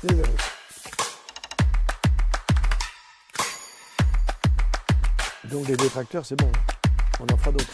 Donc les détracteurs, c'est bon, hein. On en fera d'autres.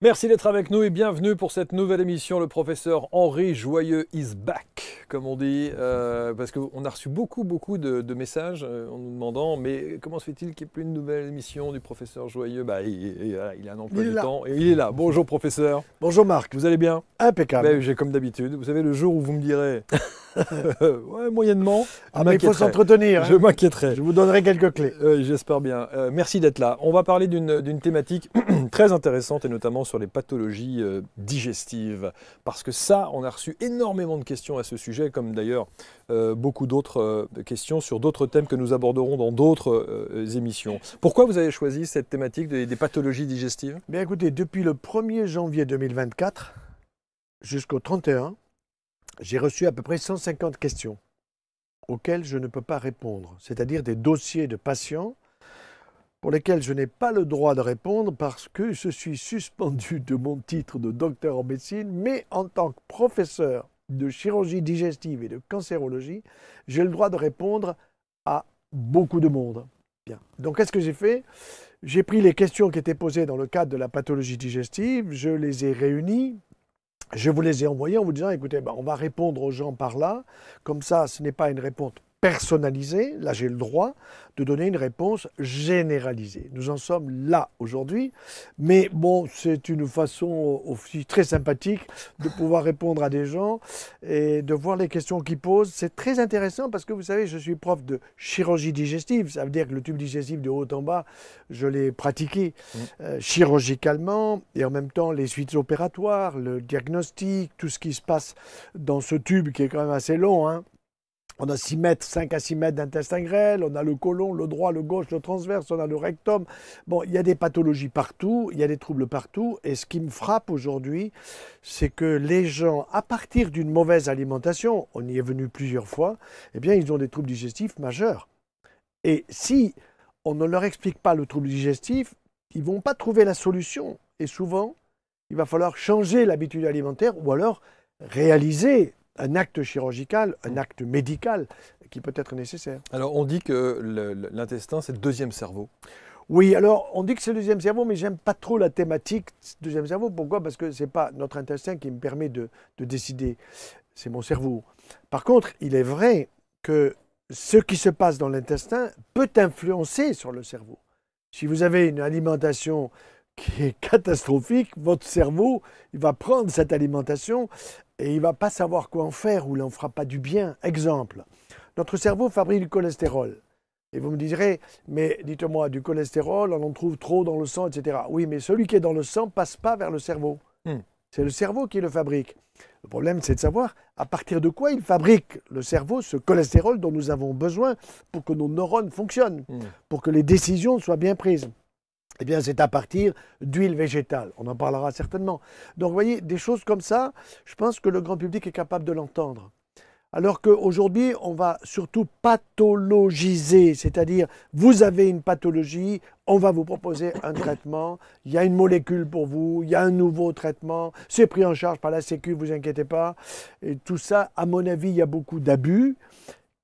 Merci d'être avec nous et bienvenue pour cette nouvelle émission. Le professeur Henri Joyeux is back, comme on dit, parce qu'on a reçu beaucoup de messages en nous demandant mais comment se fait-il qu'il n'y ait plus une nouvelle émission du professeur Joyeux? Il a un emploi du temps et il est là. Bonjour professeur. Bonjour Marc. Vous allez bien? Impeccable. J'ai comme d'habitude. Vous savez, le jour où vous me direz ouais, moyennement, mais il faut s'entretenir. Je m'inquiéterai. Je vous donnerai quelques clés. J'espère bien. Merci d'être là. On va parler d'une thématique très intéressante et notamment sur les pathologies digestives. Parce que ça, on a reçu énormément de questions à ce sujet, comme d'ailleurs beaucoup d'autres questions sur d'autres thèmes que nous aborderons dans d'autres émissions. Pourquoi vous avez choisi cette thématique des pathologies digestives? Bien écoutez, depuis le 1er janvier 2024 jusqu'au 31, j'ai reçu à peu près 150 questions auxquelles je ne peux pas répondre, c'est-à-dire des dossiers de patients pour lesquels je n'ai pas le droit de répondre parce que je suis suspendu de mon titre de docteur en médecine, mais en tant que professeur de chirurgie digestive et de cancérologie, j'ai le droit de répondre à beaucoup de monde. Bien. Donc, qu'est-ce que j'ai fait? J'ai pris les questions qui étaient posées dans le cadre de la pathologie digestive, je les ai réunies. Je vous les ai envoyés en vous disant, écoutez, on va répondre aux gens par là. Comme ça, ce n'est pas une réponse personnalisée. Là, j'ai le droit de donner une réponse généralisée. Nous en sommes là aujourd'hui. Mais bon, c'est une façon aussi très sympathique de pouvoir répondre à des gens et de voir les questions qu'ils posent. C'est très intéressant parce que vous savez, je suis prof de chirurgie digestive. Ça veut dire que le tube digestif de haut en bas, je l'ai pratiqué chirurgicalement et en même temps les suites opératoires, le diagnostic, tout ce qui se passe dans ce tube qui est quand même assez long, hein. On a 6 mètres, 5 à 6 mètres d'intestin grêle, on a le côlon, le droit, le gauche, le transverse, on a le rectum. Bon, il y a des pathologies partout, il y a des troubles partout. Et ce qui me frappe aujourd'hui, c'est que les gens, à partir d'une mauvaise alimentation, on y est venu plusieurs fois, eh bien, ils ont des troubles digestifs majeurs. Et si on ne leur explique pas le trouble digestif, ils ne vont pas trouver la solution. Et souvent, il va falloir changer l'habitude alimentaire ou alors réaliser un acte chirurgical, un acte médical qui peut être nécessaire. Alors, on dit que l'intestin, c'est le deuxième cerveau. Oui, alors, on dit que c'est le deuxième cerveau, mais j'aime pas trop la thématique deuxième cerveau. Pourquoi? Parce que ce n'est pas notre intestin qui me permet de décider. C'est mon cerveau. Par contre, il est vrai que ce qui se passe dans l'intestin peut influencer sur le cerveau. Si vous avez une alimentation qui est catastrophique, votre cerveau, il va prendre cette alimentation et il ne va pas savoir quoi en faire ou il n'en fera pas du bien. Exemple, notre cerveau fabrique du cholestérol. Et vous me direz, mais dites-moi, du cholestérol, on en trouve trop dans le sang, etc. Oui, mais celui qui est dans le sang ne passe pas vers le cerveau. C'est le cerveau qui le fabrique. Le problème, c'est de savoir à partir de quoi il fabrique, le cerveau, ce cholestérol dont nous avons besoin pour que nos neurones fonctionnent, pour que les décisions soient bien prises. Eh bien, c'est à partir d'huile végétale. On en parlera certainement. Donc, vous voyez, des choses comme ça, je pense que le grand public est capable de l'entendre. Alors qu'aujourd'hui, on va surtout pathologiser, c'est-à-dire, vous avez une pathologie, on va vous proposer un traitement, il y a une molécule pour vous, il y a un nouveau traitement, c'est pris en charge par la Sécu, vous inquiétez pas. Et tout ça, à mon avis, il y a beaucoup d'abus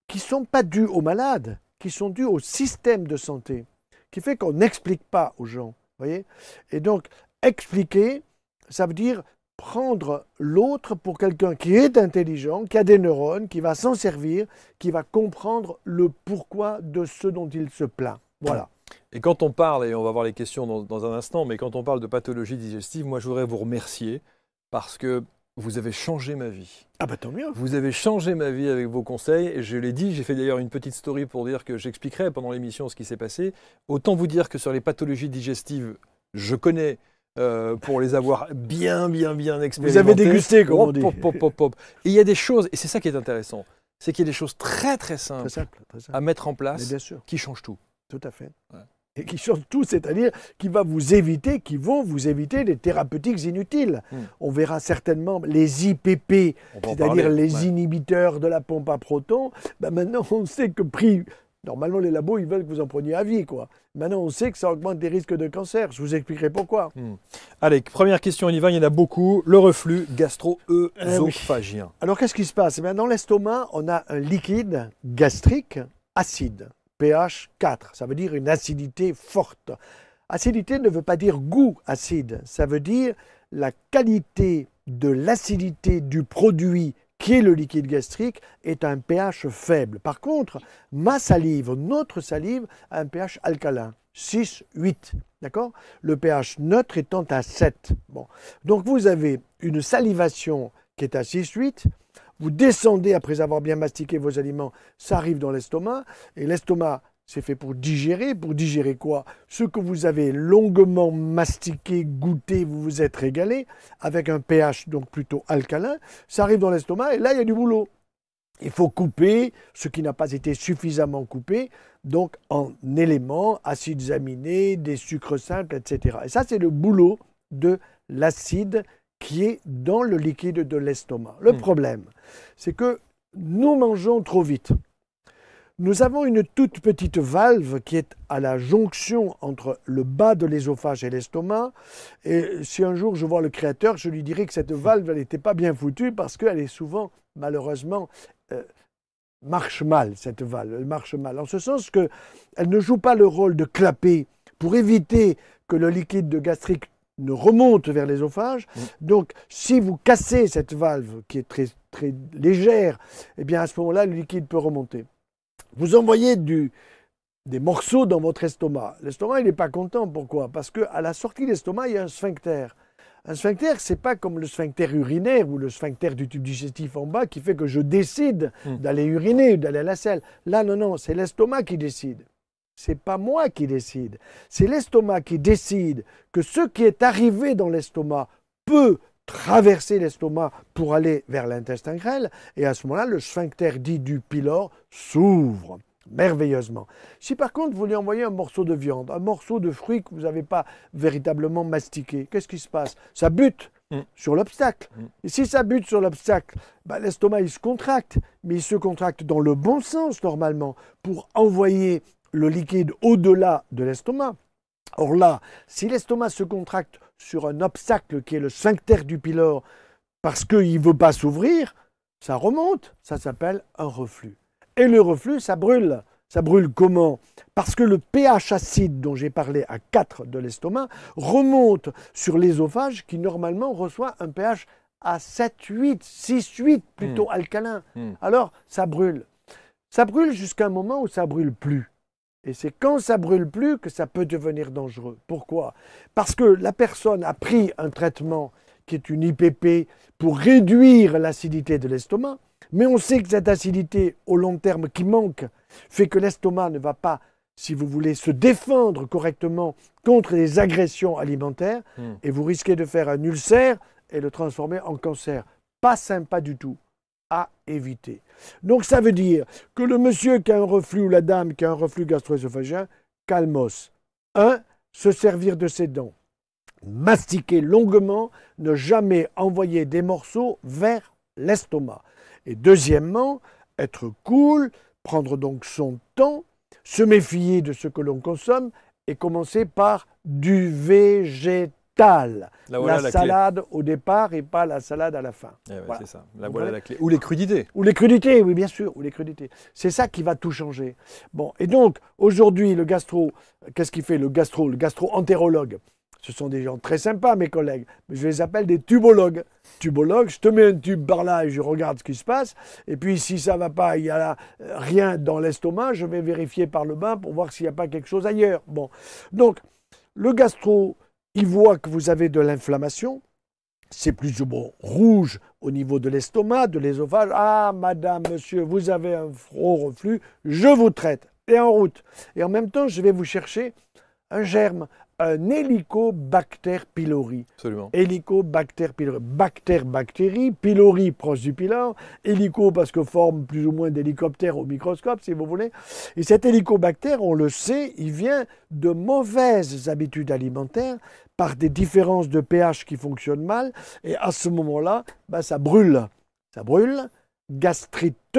qui ne sont pas dus aux malades, qui sont dus au système de santé, qui fait qu'on n'explique pas aux gens, voyez. Et donc, expliquer, ça veut dire prendre l'autre pour quelqu'un qui est intelligent, qui a des neurones, qui va s'en servir, qui va comprendre le pourquoi de ce dont il se plaint. Voilà. Et quand on parle, et on va voir les questions dans un instant, mais quand on parle de pathologie digestive, moi je voudrais vous remercier parce que vous avez changé ma vie. Ah bah tant mieux. Vous avez changé ma vie avec vos conseils. Et je l'ai dit, j'ai fait d'ailleurs une petite story pour dire que j'expliquerai pendant l'émission ce qui s'est passé. Autant vous dire que sur les pathologies digestives, je connais pour les avoir bien expérimentées. Vous avez dégusté, comme on dit. Et il y a des choses, et c'est ça qui est intéressant, c'est qu'il y a des choses très simples très simple. à mettre en place bien sûr. qui changent tout. Tout à fait. Ouais. et qui change tout, c'est-à-dire qui vont vous éviter des thérapeutiques inutiles. On verra certainement les IPP, c'est-à-dire les inhibiteurs de la pompe à protons. Ben maintenant, on sait que normalement, les labos, ils veulent que vous en preniez à vie, quoi. Maintenant, on sait que ça augmente des risques de cancer. Je vous expliquerai pourquoi. Allez, première question, on y va, il y en a beaucoup. Le reflux gastro-œsophagien. Alors, qu'est-ce qui se passe? Dans l'estomac, on a un liquide gastrique acide, pH 4. Ça veut dire une acidité forte. Acidité ne veut pas dire goût acide. Ça veut dire la qualité de l'acidité du produit qui est le liquide gastrique, est un pH faible. Par contre, notre salive, a un pH alcalin, 6, 8. D'accord? Le pH neutre étant à 7. Bon. Donc vous avez une salivation qui est à 6, 8. Vous descendez après avoir bien mastiqué vos aliments, ça arrive dans l'estomac, et l'estomac, c'est fait pour digérer. Pour digérer quoi? Ce que vous avez longuement mastiqué, goûté, vous vous êtes régalé, avec un pH donc plutôt alcalin, ça arrive dans l'estomac et là, il y a du boulot. Il faut couper ce qui n'a pas été suffisamment coupé, donc en éléments, acides aminés, des sucres simples, etc. Et ça, c'est le boulot de l'acide qui est dans le liquide de l'estomac. Le problème, c'est que nous mangeons trop vite. Nous avons une toute petite valve qui est à la jonction entre le bas de l'ésophage et l'estomac. Et si un jour je vois le créateur, je lui dirais que cette valve, elle n'était pas bien foutue parce qu'elle est souvent, malheureusement, marche mal, cette valve. Elle marche mal. En ce sens qu'elle ne joue pas le rôle de clapper pour éviter que le liquide gastrique ne remonte vers l'ésophage. Donc, si vous cassez cette valve qui est très, très légère, eh bien à ce moment-là, le liquide peut remonter. Vous envoyez des morceaux dans votre estomac. L'estomac, il n'est pas content. Pourquoi? Parce qu'à la sortie de l'estomac, il y a un sphincter. Un sphincter, ce n'est pas comme le sphincter urinaire ou le sphincter du tube digestif en bas qui fait que je décide d'aller uriner ou d'aller à la selle. Là, non, c'est l'estomac qui décide. Ce n'est pas moi qui décide. C'est l'estomac qui décide que ce qui est arrivé dans l'estomac peut traverser l'estomac pour aller vers l'intestin grêle, et à ce moment-là, le sphincter dit du pylore s'ouvre merveilleusement. Si par contre vous lui envoyez un morceau de viande, un morceau de fruit que vous n'avez pas véritablement mastiqué, qu'est-ce qui se passe? Ça bute sur l'obstacle. Et si ça bute sur l'obstacle, l'estomac il se contracte, mais il se contracte dans le bon sens normalement pour envoyer le liquide au-delà de l'estomac. Or là, si l'estomac se contracte sur un obstacle qui est le sphincter du pylore parce qu'il ne veut pas s'ouvrir, ça remonte, ça s'appelle un reflux. Et le reflux, ça brûle. Ça brûle comment? Parce que le pH acide dont j'ai parlé à 4 de l'estomac remonte sur l'ésophage qui normalement reçoit un pH à 7, 8, 6, 8, plutôt alcalin. Alors, ça brûle. Ça brûle jusqu'à un moment où ça ne brûle plus. Et c'est quand ça brûle plus que ça peut devenir dangereux. Pourquoi? Parce que la personne a pris un traitement qui est une IPP pour réduire l'acidité de l'estomac, mais on sait que cette acidité au long terme qui manque fait que l'estomac ne va pas, si vous voulez, se défendre correctement contre les agressions alimentaires, et vous risquez de faire un ulcère et le transformer en cancer. Pas sympa du tout. À éviter. Donc ça veut dire que le monsieur qui a un reflux ou la dame qui a un reflux gastro-œsophagien, calmos. 1. Se servir de ses dents. Mastiquer longuement, ne jamais envoyer des morceaux vers l'estomac. Et deuxièmement, être cool, prendre donc son temps, se méfier de ce que l'on consomme et commencer par du végétal. Voilà la salade au départ et pas la salade à la fin. Voilà. C'est ça. Voilà la clé. Ou les crudités. Ou les crudités, oui, bien sûr. Ou les crudités. C'est ça qui va tout changer. Bon, et donc, aujourd'hui, le gastro, qu'est-ce qu'il fait? Le gastro-entérologue. Ce sont des gens très sympas, mes collègues. Mais je les appelle des tubologues. Tubologue, je te mets un tube par là et je regarde ce qui se passe. Et puis, si ça ne va pas, il n'y a là, rien dans l'estomac, je vais vérifier par le bain pour voir s'il n'y a pas quelque chose ailleurs. Bon. Donc, le gastro, il voit que vous avez de l'inflammation, c'est plus ou moins rouge au niveau de l'estomac, de l'ésophage. Ah, madame, monsieur, vous avez un gros reflux, je vous traite. Et en route. Et en même temps, je vais vous chercher un germe, un Helicobacter pylori. Absolument. Helicobacter pylori. Bactère, bactérie, pylori proche du pylore, hélico parce que forme plus ou moins d'hélicoptères au microscope, si vous voulez. Et cet hélicobactère, on le sait, il vient de mauvaises habitudes alimentaires par des différences de pH qui fonctionnent mal. Et à ce moment-là, ça brûle. Ça brûle, gastrite,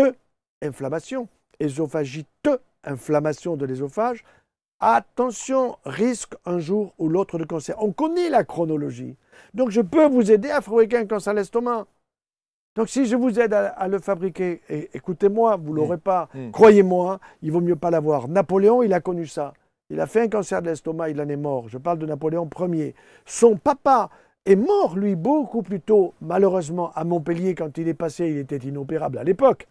inflammation, œsophagite, inflammation de l'œsophage. Attention, risque un jour ou l'autre de cancer. On connaît la chronologie. Donc je peux vous aider à fabriquer un cancer de l'estomac. Donc si je vous aide à le fabriquer, et écoutez-moi, vous ne l'aurez pas, croyez-moi, il vaut mieux pas l'avoir. Napoléon, il a connu ça. Il a fait un cancer de l'estomac, il en est mort. Je parle de Napoléon Ier. Son papa est mort, lui, beaucoup plus tôt, malheureusement, à Montpellier, quand il est passé, il était inopérable à l'époque.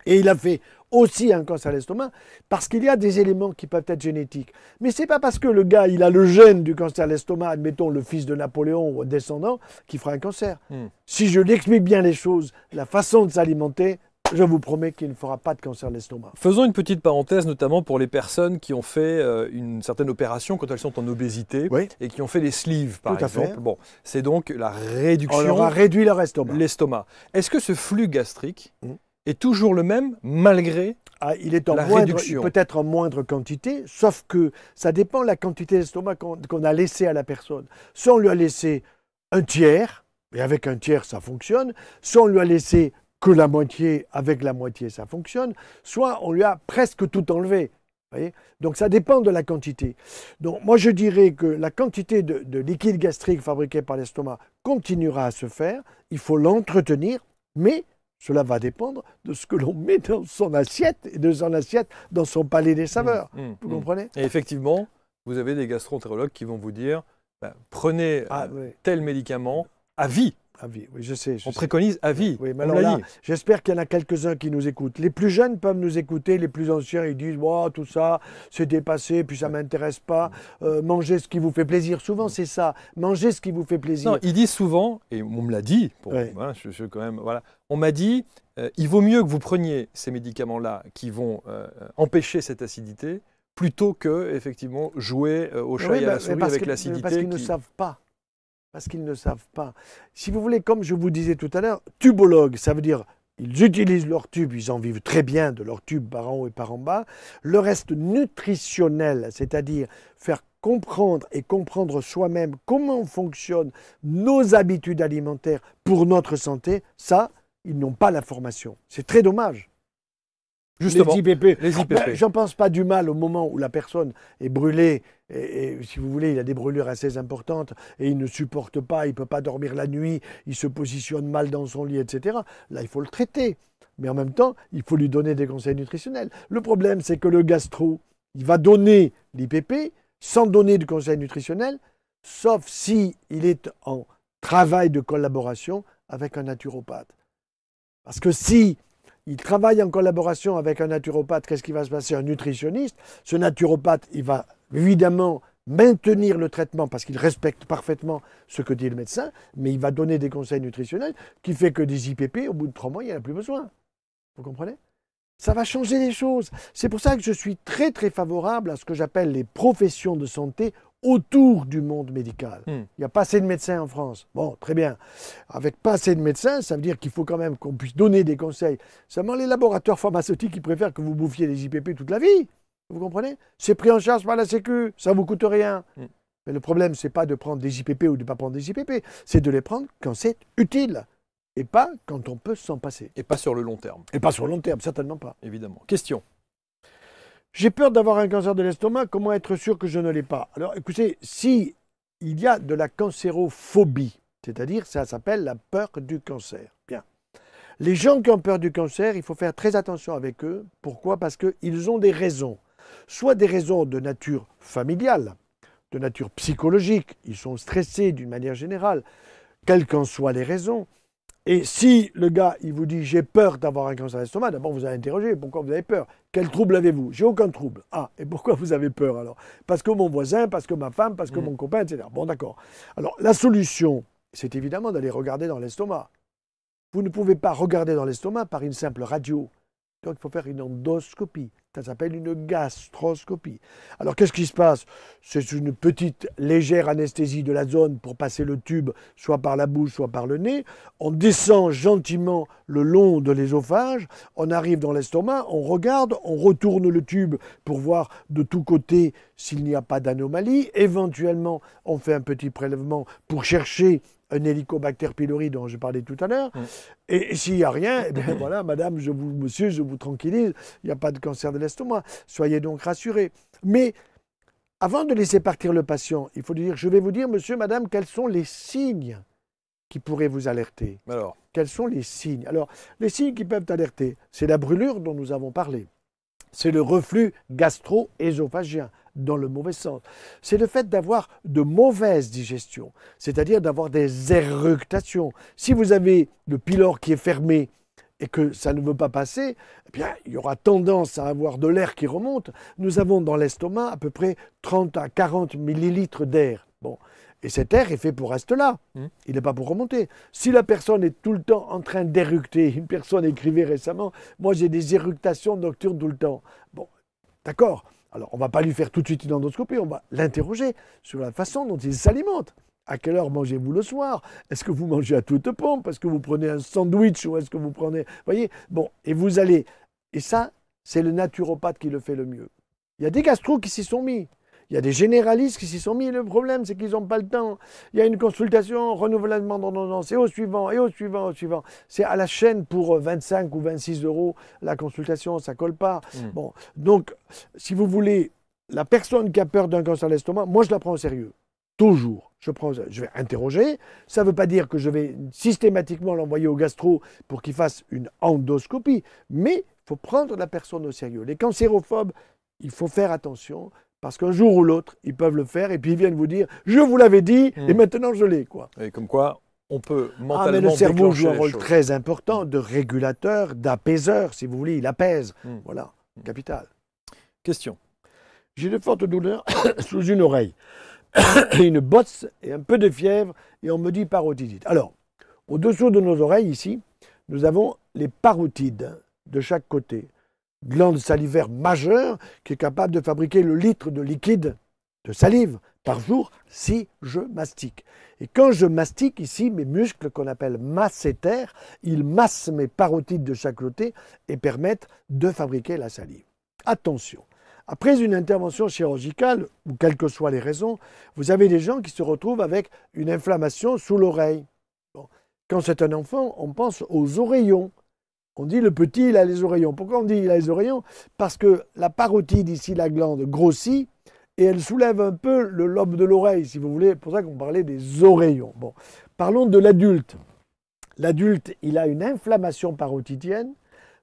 Et il a fait aussi un cancer de l'estomac parce qu'il y a des éléments qui peuvent être génétiques. Mais ce n'est pas parce que le gars, il a le gène du cancer de l'estomac, admettons le fils de Napoléon ou descendant, qu'il fera un cancer. Si je lui explique bien les choses, la façon de s'alimenter, je vous promets qu'il ne fera pas de cancer de l'estomac. Faisons une petite parenthèse, notamment pour les personnes qui ont fait une certaine opération quand elles sont en obésité et qui ont fait des sleeves, par exemple. Bon, c'est donc la réduction. On leur a réduit leur estomac. L'estomac. Est-ce que ce flux gastrique est toujours le même malgré il est en réduction. Il peut être en moindre quantité, sauf que ça dépend de la quantité d'estomac qu'on a laissé à la personne. Soit on lui a laissé un tiers, et avec un tiers ça fonctionne, soit on lui a laissé que la moitié, avec la moitié ça fonctionne, soit on lui a presque tout enlevé. Voyez, donc ça dépend de la quantité. Donc moi je dirais que la quantité de liquide gastrique fabriqué par l'estomac continuera à se faire, il faut l'entretenir, mais cela va dépendre de ce que l'on met dans son assiette et de son assiette dans son palais des saveurs. Vous comprenez? Et effectivement, vous avez des gastro-entérologues qui vont vous dire prenez tel médicament à vie. À vie, oui, je sais. On préconise à vie. Oui, mais alors là, j'espère qu'il y en a quelques-uns qui nous écoutent. Les plus jeunes peuvent nous écouter, les plus anciens, ils disent oh, tout ça, c'est dépassé, puis ça ne m'intéresse pas. Mangez ce qui vous fait plaisir. Souvent, c'est ça. Mangez ce qui vous fait plaisir. Non, ils disent souvent, et on me l'a dit, on m'a dit il vaut mieux que vous preniez ces médicaments-là qui vont empêcher cette acidité plutôt que, effectivement, jouer au chat et à la souris avec l'acidité. Parce qu'ils ne savent pas. Parce qu'ils ne savent pas. Si vous voulez, comme je vous disais tout à l'heure, tubologue, ça veut dire ils utilisent leur tube, ils en vivent très bien de leur tube par en haut et par en bas. Le reste nutritionnel, c'est-à-dire faire comprendre et comprendre soi-même comment fonctionnent nos habitudes alimentaires pour notre santé, ça, ils n'ont pas la formation. C'est très dommage. Justement, les IPP. J'en pense pas du mal au moment où la personne est brûlée et si vous voulez, il a des brûlures assez importantes et il ne supporte pas, il ne peut pas dormir la nuit, il se positionne mal dans son lit, etc. Là, il faut le traiter. Mais en même temps, il faut lui donner des conseils nutritionnels. Le problème, c'est que le gastro, il va donner l'IPP sans donner de conseils nutritionnels, sauf si il est en travail de collaboration avec un naturopathe. Parce que si il travaille en collaboration avec un naturopathe, qu'est-ce qui va se passer? Un nutritionniste. Ce naturopathe, il va évidemment maintenir le traitement parce qu'il respecte parfaitement ce que dit le médecin, mais il va donner des conseils nutritionnels qui fait que des IPP, au bout de 3 mois, il n'y en a plus besoin. Vous comprenez? Ça va changer les choses. C'est pour ça que je suis très très favorable à ce que j'appelle les professions de santé autour du monde médical. Il n'y a pas assez de médecins en France. Bon, très bien. Avec pas assez de médecins, ça veut dire qu'il faut quand même qu'on puisse donner des conseils. Seulement les laboratoires pharmaceutiques, ils préfèrent que vous bouffiez des IPP toute la vie. Vous comprenez? C'est pris en charge par la Sécu, ça ne vous coûte rien. Mais le problème, ce n'est pas de prendre des IPP ou de ne pas prendre des IPP, c'est de les prendre quand c'est utile. Et pas quand on peut s'en passer. Et pas sur le long terme. Et pas sur le long terme, certainement pas. Évidemment. Question. J'ai peur d'avoir un cancer de l'estomac, comment être sûr que je ne l'ai pas? Alors écoutez, si il y a de la cancérophobie, c'est-à-dire ça s'appelle la peur du cancer. Bien. Les gens qui ont peur du cancer, il faut faire très attention avec eux. Pourquoi? Parce qu'ils ont des raisons. Soit des raisons de nature familiale, de nature psychologique, ils sont stressés d'une manière générale, quelles qu'en soient les raisons. Et si le gars, il vous dit « j'ai peur d'avoir un cancer d'estomac », d'abord vous allez interroger « pourquoi vous avez peur? Quel trouble avez-vous ?»« J'ai aucun trouble. »« Ah, et pourquoi vous avez peur alors? »« Parce que mon voisin, parce que ma femme, parce que mon copain, etc. » Bon, d'accord. Alors, la solution, c'est évidemment d'aller regarder dans l'estomac. Vous ne pouvez pas regarder dans l'estomac par une simple radio. Donc, il faut faire une endoscopie. Ça s'appelle une gastroscopie. Alors, qu'est-ce qui se passe? C'est une petite légère anesthésie de la zone pour passer le tube, soit par la bouche, soit par le nez. On descend gentiment le long de l'ésophage. On arrive dans l'estomac, on regarde, on retourne le tube pour voir de tous côtés s'il n'y a pas d'anomalie. Éventuellement, on fait un petit prélèvement pour chercher un Helicobacter pylori dont je parlais tout à l'heure. Et s'il n'y a rien, eh bien voilà, madame, monsieur, je vous tranquillise, il n'y a pas de cancer de l'estomac. Soyez donc rassurés. Mais avant de laisser partir le patient, il faut dire, je vais vous dire, monsieur, madame, quels sont les signes qui pourraient vous alerter. Alors, quels sont les signes? Alors, les signes qui peuvent alerter, c'est la brûlure dont nous avons parlé. C'est le reflux gastro-œsophagien, dans le mauvais sens. C'est le fait d'avoir de mauvaises digestions, c'est-à-dire d'avoir des éructations. Si vous avez le pylore qui est fermé et que ça ne veut pas passer, eh bien, il y aura tendance à avoir de l'air qui remonte. Nous avons dans l'estomac à peu près 30 à 40 millilitres d'air. Bon. Et cet air est fait pour rester là. Il n'est pas pour remonter. Si la personne est tout le temps en train d'éructer, une personne écrivait récemment, moi j'ai des éructations nocturnes tout le temps. Bon, d'accord. Alors, on ne va pas lui faire tout de suite une endoscopie, on va l'interroger sur la façon dont il s'alimente. À quelle heure mangez-vous le soir? Est-ce que vous mangez à toute pompe? Est-ce que vous prenez un sandwich ou est-ce que vous prenez... Vous voyez? Bon, et vous allez... Et ça, c'est le naturopathe qui le fait le mieux. Il y a des gastros qui s'y sont mis. Il y a des généralistes qui s'y sont mis. Le problème, c'est qu'ils n'ont pas le temps. Il y a une consultation, renouvellement d'ordonnance, et au suivant, et au suivant, au suivant. C'est à la chaîne pour 25 ou 26 euros la consultation, ça ne colle pas. Bon, donc, si vous voulez, la personne qui a peur d'un cancer de l'estomac, moi, je la prends au sérieux. Toujours. Je vais interroger. Ça ne veut pas dire que je vais systématiquement l'envoyer au gastro pour qu'il fasse une endoscopie, mais il faut prendre la personne au sérieux. Les cancérophobes, il faut faire attention. Parce qu'un jour ou l'autre, ils peuvent le faire et puis ils viennent vous dire « je vous l'avais dit et maintenant je l'ai ». Et comme quoi, on peut mentalement mais le cerveau joue un rôle choses. très important de régulateur, d'apaiseur, si vous voulez, il apaise. Voilà, capital. Question. J'ai de fortes douleurs sous une oreille, une bosse et un peu de fièvre et on me dit parotidite. Alors, au-dessous de nos oreilles ici, nous avons les parotides de chaque côté. Glande salivaire majeure qui est capable de fabriquer le litre de liquide de salive par jour si je mastique. Et quand je mastique ici, mes muscles qu'on appelle masséters, ils massent mes parotides de chaque côté et permettent de fabriquer la salive. Attention, après une intervention chirurgicale, ou quelles que soient les raisons, vous avez des gens qui se retrouvent avec une inflammation sous l'oreille. Bon. Quand c'est un enfant, on pense aux oreillons. On dit le petit, il a les oreillons. Pourquoi on dit il a les oreillons? Parce que la parotide, ici, la glande, grossit et elle soulève un peu le lobe de l'oreille, si vous voulez. C'est pour ça qu'on parlait des oreillons. Bon. Parlons de l'adulte. L'adulte, il a une inflammation parotidienne.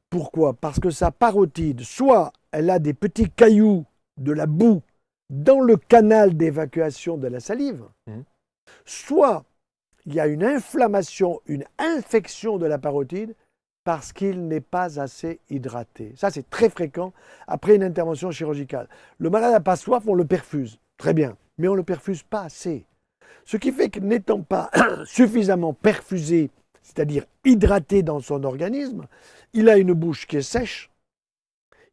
Pourquoi? Parce que sa parotide, soit elle a des petits cailloux, de la boue, dans le canal d'évacuation de la salive, soit il y a une inflammation, une infection de la parotide, parce qu'il n'est pas assez hydraté. Ça, c'est très fréquent après une intervention chirurgicale. Le malade n'a pas soif, on le perfuse. Très bien, mais on ne le perfuse pas assez. Ce qui fait que n'étant pas suffisamment perfusé, c'est-à-dire hydraté dans son organisme, il a une bouche qui est sèche,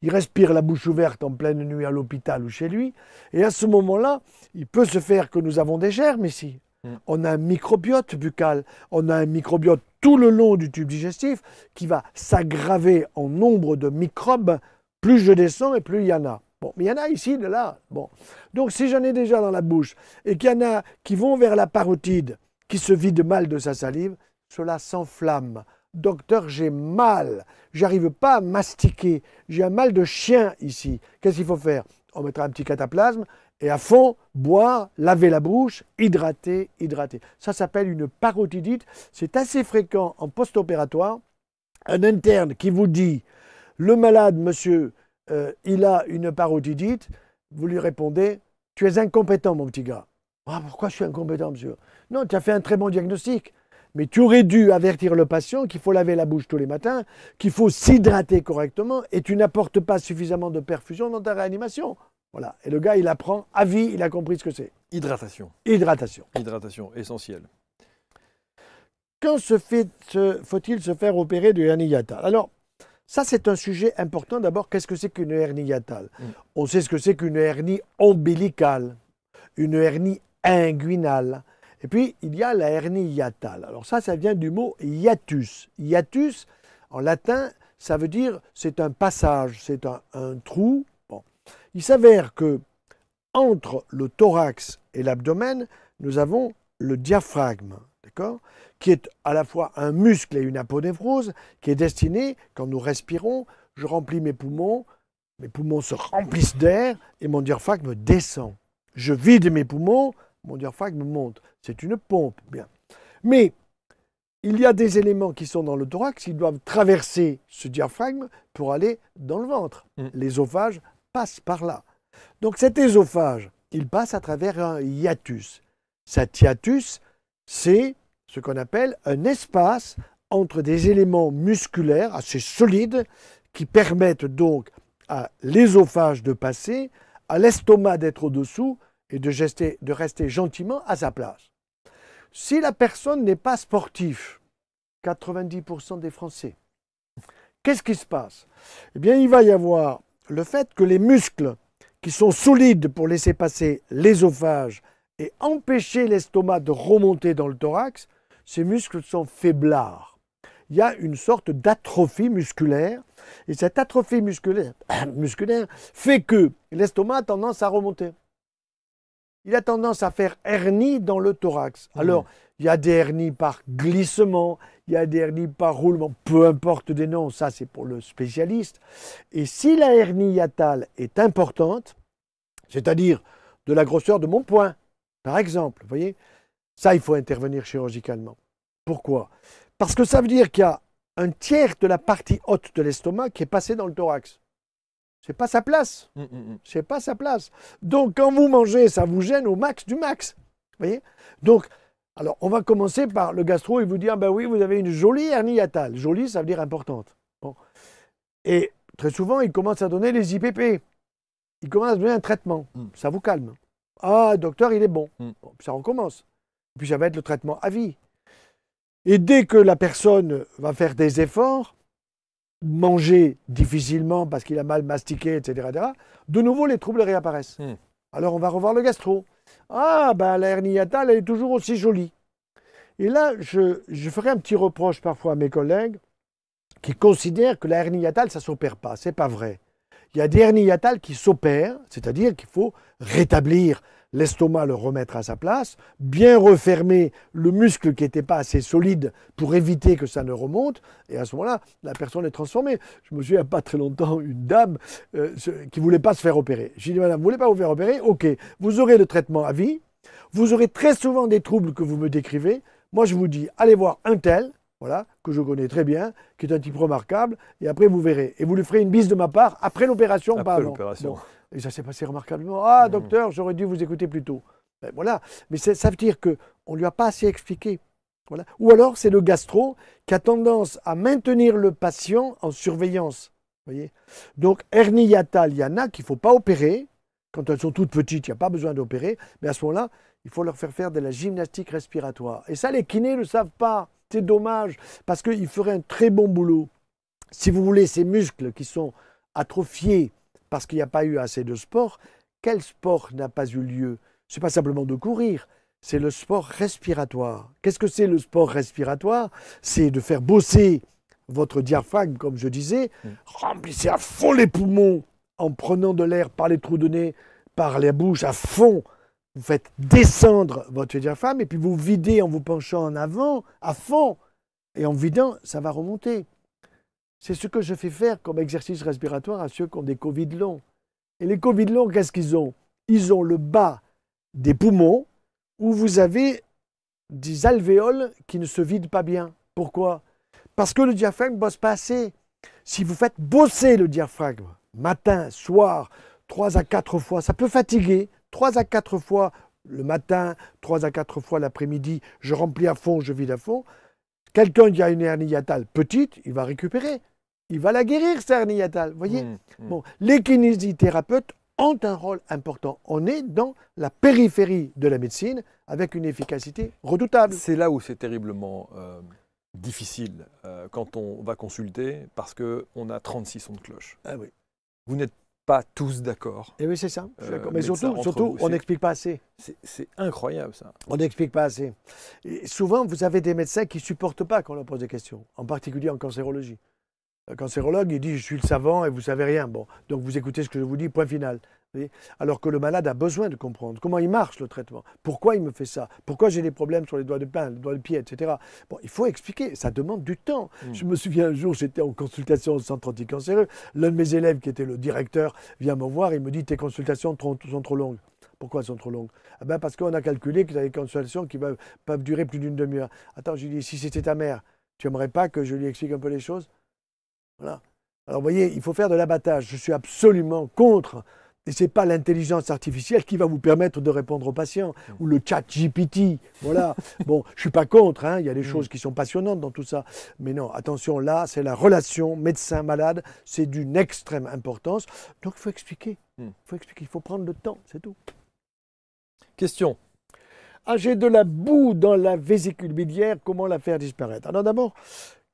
il respire la bouche ouverte en pleine nuit à l'hôpital ou chez lui, et à ce moment-là, il peut se faire que nous avons des germes ici. On a un microbiote buccal, on a un microbiote tout le long du tube digestif qui va s'aggraver en nombre de microbes. Plus je descends et plus il y en a. Bon, mais il y en a ici, de là. Bon. Donc si j'en ai déjà dans la bouche et qu'il y en a qui vont vers la parotide, qui se vide mal de sa salive, cela s'enflamme. Docteur, j'ai mal. J'arrive pas à mastiquer. J'ai un mal de chien ici. Qu'est-ce qu'il faut faire? On mettra un petit cataplasme. Et à fond, boire, laver la bouche, hydrater, hydrater. Ça s'appelle une parotidite. C'est assez fréquent en post-opératoire. Un interne qui vous dit, le malade, monsieur, il a une parotidite, vous lui répondez, tu es incompétent, mon petit gars. Ah, pourquoi je suis incompétent, monsieur? Non, tu as fait un très bon diagnostic. Mais tu aurais dû avertir le patient qu'il faut laver la bouche tous les matins, qu'il faut s'hydrater correctement et tu n'apportes pas suffisamment de perfusion dans ta réanimation. Voilà. Et le gars, il apprend à vie, il a compris ce que c'est. Hydratation. Hydratation. Hydratation, essentielle. Quand faut-il se faire opérer de hernie hiatale? Alors, Ça, c'est un sujet important. D'abord, qu'est-ce que c'est qu'une hernie hiatale? On sait ce que c'est qu'une hernie ombilicale, une hernie inguinale. Et puis, il y a la hernie hiatale. Alors ça vient du mot hiatus. Hiatus, en latin, ça veut dire c'est un passage, c'est un trou. Bon. Il s'avère que entre le thorax et l'abdomen, nous avons le diaphragme, d'accord, qui est à la fois un muscle et une aponévrose, qui est destiné, quand nous respirons, je remplis mes poumons se remplissent d'air et mon diaphragme descend. Je vide mes poumons, mon diaphragme monte. C'est une pompe, bien. Mais il y a des éléments qui sont dans le thorax, qui doivent traverser ce diaphragme pour aller dans le ventre. L'ésophage passe par là. Donc cet ésophage, il passe à travers un hiatus. Cet hiatus, c'est ce qu'on appelle un espace entre des éléments musculaires assez solides qui permettent donc à l'ésophage de passer, à l'estomac d'être au-dessous et de rester gentiment à sa place. Si la personne n'est pas sportive, 90% des Français, qu'est-ce qui se passe? Eh bien, il va y avoir le fait que les muscles qui sont solides pour laisser passer l'ésophage et empêcher l'estomac de remonter dans le thorax, ces muscles sont faiblards. Il y a une sorte d'atrophie musculaire, et cette atrophie musculaire fait que l'estomac a tendance à remonter. Il a tendance à faire hernie dans le thorax. Alors, il y a des hernies par glissement, il y a des hernies par roulement, peu importe des noms, ça c'est pour le spécialiste. Et si la hernie hiatale est importante, c'est-à-dire de la grosseur de mon poing, par exemple, vous voyez, ça il faut intervenir chirurgicalement. Pourquoi? Parce que ça veut dire qu'il y a un tiers de la partie haute de l'estomac qui est passé dans le thorax. C'est pas sa place. C'est pas sa place. Donc, quand vous mangez, ça vous gêne au max du max. Vous voyez? Donc, alors, on va commencer par le gastro. Il vous dit, ah ben oui, vous avez une jolie hernie hiatale. Jolie, ça veut dire importante. Bon. Et très souvent, il commence à donner les IPP. Il commence à donner un traitement. Ça vous calme. Ah, docteur, il est bon. Bon, puis ça recommence. Puis ça va être le traitement à vie. Et dès que la personne va faire des efforts, manger difficilement parce qu'il a mal mastiqué, etc., de nouveau, les troubles réapparaissent. Alors, on va revoir le gastro. Ah, ben la hernie hiatale, elle est toujours aussi jolie. Et là, je ferai un petit reproche parfois à mes collègues qui considèrent que la hernie hiatale, ça ne s'opère pas. Ce n'est pas vrai. Il y a des hernies hiatales qui s'opèrent, c'est-à-dire qu'il faut rétablir l'estomac, le remettre à sa place, bien refermer le muscle qui n'était pas assez solide pour éviter que ça ne remonte, et à ce moment-là, la personne est transformée. Je me souviens il n'y a pas très longtemps, une dame qui ne voulait pas se faire opérer. J'ai dit, madame, vous ne voulez pas vous faire opérer? Ok, vous aurez le traitement à vie, vous aurez très souvent des troubles que vous me décrivez. Moi, je vous dis, allez voir un tel, voilà, que je connais très bien, qui est un type remarquable, et après vous verrez. Et vous lui ferez une bise de ma part après l'opération, pas avant. Bon. Et ça s'est passé remarquablement. Ah, docteur, j'aurais dû vous écouter plus tôt. Ben, voilà. Mais ça veut dire qu'on ne lui a pas assez expliqué. Voilà. Ou alors, c'est le gastro qui a tendance à maintenir le patient en surveillance. Voyez. Donc, hernie hiatale, il y en a qu'il ne faut pas opérer. Quand elles sont toutes petites, il n'y a pas besoin d'opérer. Mais à ce moment-là, il faut leur faire de la gymnastique respiratoire. Et ça, les kinés ne le savent pas. C'est dommage, parce qu'ils feraient un très bon boulot. Si vous voulez, ces muscles qui sont atrophiés parce qu'il n'y a pas eu assez de sport, quel sport n'a pas eu lieu? Ce n'est pas simplement de courir, c'est le sport respiratoire. Qu'est-ce que c'est le sport respiratoire? C'est de faire bosser votre diaphragme, comme je disais, remplissez à fond les poumons en prenant de l'air par les trous de nez, par la bouche à fond. Vous faites descendre votre diaphragme et puis vous videz en vous penchant en avant, à fond. Et en vidant, ça va remonter. C'est ce que je fais faire comme exercice respiratoire à ceux qui ont des Covid longs. Et les Covid longs, qu'est-ce qu'ils ont? Ils ont le bas des poumons où vous avez des alvéoles qui ne se vident pas bien. Pourquoi? Parce que le diaphragme ne bosse pas assez. Si vous faites bosser le diaphragme, matin, soir, 3 à 4 fois, ça peut fatiguer. 3 à 4 fois le matin, 3 à 4 fois l'après-midi, je remplis à fond, je vide à fond. Quelqu'un qui a une hernie hiatale petite, il va récupérer. Il va la guérir, cette hernie hiatale. Vous voyez? Bon, les kinésithérapeutes ont un rôle important. On est dans la périphérie de la médecine avec une efficacité redoutable. C'est là où c'est terriblement difficile quand on va consulter parce qu'on a 36 sons de cloche. Ah oui. Vous n'êtes pas tous d'accord. Et oui, c'est ça. Je suis d'accord. Mais médecins entre surtout, vous, on n'explique pas assez. C'est incroyable ça. On n'explique pas assez. Et souvent, vous avez des médecins qui ne supportent pas qu'on leur pose des questions, en particulier en cancérologie. Un cancérologue, il dit « je suis le savant et vous ne savez rien ». Bon, donc vous écoutez ce que je vous dis, point final. Vous voyez. Alors que le malade a besoin de comprendre comment il marche le traitement, pourquoi il me fait ça, pourquoi j'ai des problèmes sur les doigts de main, les doigts de pied, etc. Bon, il faut expliquer, ça demande du temps. Je me souviens un jour, j'étais en consultation au centre anticancéreux, l'un de mes élèves qui était le directeur vient me voir, il me dit « tes consultations sont trop longues ». Pourquoi elles sont trop longues? Ah ben parce qu'on a calculé que tu as des consultations qui peuvent durer plus d'une demi-heure. Attends, je lui dis, si c'était ta mère, tu n'aimerais pas que je lui explique un peu les choses? Voilà. Alors vous voyez, il faut faire de l'abattage. Je suis absolument contre. Et ce n'est pas l'intelligence artificielle qui va vous permettre de répondre aux patients, ou le chat GPT. Voilà. Bon, je ne suis pas contre, hein. Il y a des choses qui sont passionnantes dans tout ça. Mais non, attention, là, c'est la relation médecin-malade. C'est d'une extrême importance. Donc il faut expliquer. Il faut expliquer. Il faut prendre le temps, c'est tout. Question. Ah, j'ai de la boue dans la vésicule biliaire, comment la faire disparaître? Alors d'abord,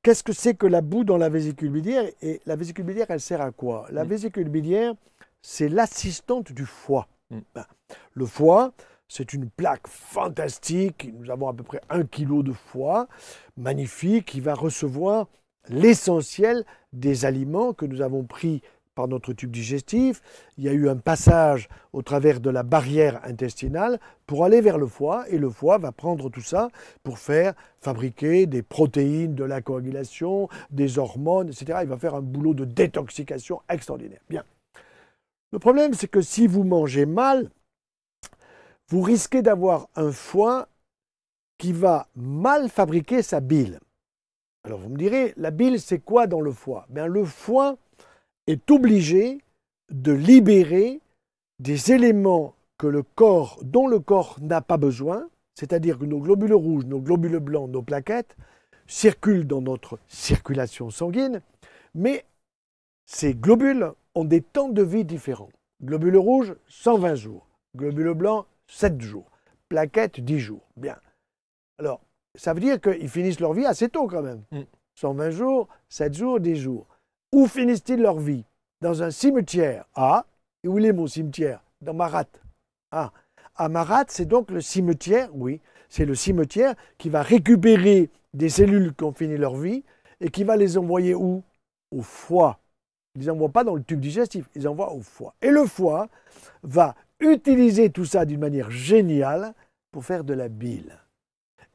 qu'est-ce que c'est que la boue dans la vésicule biliaire? Et la vésicule biliaire, elle sert à quoi? La vésicule biliaire, c'est l'assistante du foie. Ben, le foie, c'est une plaque fantastique. Nous avons à peu près 1 kg de foie, magnifique, qui va recevoir l'essentiel des aliments que nous avons pris par notre tube digestif. Il y a eu un passage au travers de la barrière intestinale pour aller vers le foie, et le foie va prendre tout ça pour fabriquer des protéines, de la coagulation, des hormones, etc. Il va faire un boulot de détoxication extraordinaire. Bien. Le problème, c'est que si vous mangez mal, vous risquez d'avoir un foie qui va mal fabriquer sa bile. Alors vous me direz, la bile, c'est quoi dans le foie? Bien, le foie est obligé de libérer des éléments dont le corps n'a pas besoin, c'est-à-dire que nos globules rouges, nos globules blancs, nos plaquettes circulent dans notre circulation sanguine, mais ces globules ont des temps de vie différents. Globules rouges, 120 jours. Globules blancs, 7 jours. Plaquettes, 10 jours. Bien. Alors, ça veut dire qu'ils finissent leur vie assez tôt quand même. 120 jours, 7 jours, 10 jours. Où finissent-ils leur vie? Dans un cimetière. Ah, et où est mon cimetière? Dans Marat. Ah, à Marat, c'est donc le cimetière, oui, c'est le cimetière qui va récupérer des cellules qui ont fini leur vie et qui va les envoyer où? Au foie. Ils ne les envoient pas dans le tube digestif, ils les envoient au foie. Et le foie va utiliser tout ça d'une manière géniale pour faire de la bile.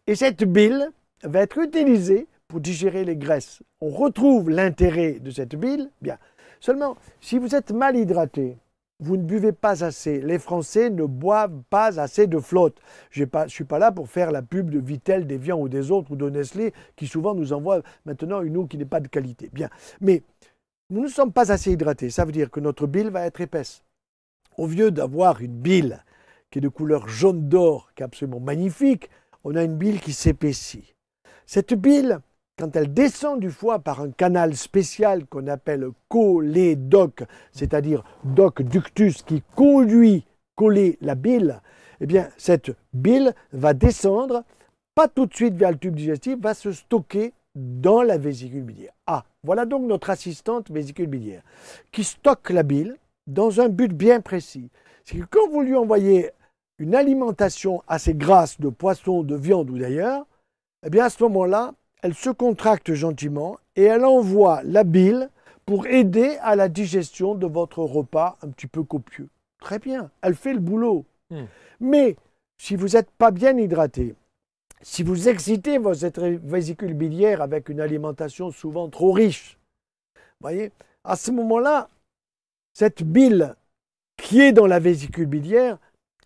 Et cette bile va être utilisée pour digérer les graisses. On retrouve l'intérêt de cette bile. Bien. Seulement, si vous êtes mal hydraté, vous ne buvez pas assez. Les Français ne boivent pas assez de flotte. Je ne suis pas là pour faire la pub de Vittel, d'Evian ou des autres, ou de Nestlé, qui souvent nous envoient maintenant une eau qui n'est pas de qualité. Bien. Mais nous ne sommes pas assez hydratés. Ça veut dire que notre bile va être épaisse. Au lieu d'avoir une bile qui est de couleur jaune d'or, qui est absolument magnifique, on a une bile qui s'épaissit. Cette bile, quand elle descend du foie par un canal spécial qu'on appelle cholédoque, c'est-à-dire doc ductus qui conduit coller la bile, eh bien cette bile va descendre, pas tout de suite vers le tube digestif, va se stocker dans la vésicule biliaire. Ah, voilà donc notre assistante vésicule biliaire qui stocke la bile dans un but bien précis. C'est que quand vous lui envoyez une alimentation assez grasse de poisson, de viande ou d'ailleurs, eh bien à ce moment-là, elle se contracte gentiment et elle envoie la bile pour aider à la digestion de votre repas un petit peu copieux. Très bien, elle fait le boulot. Mais si vous n'êtes pas bien hydraté, si vous excitez votre vésicule biliaire avec une alimentation souvent trop riche, voyez, à ce moment-là, cette bile qui est dans la vésicule biliaire,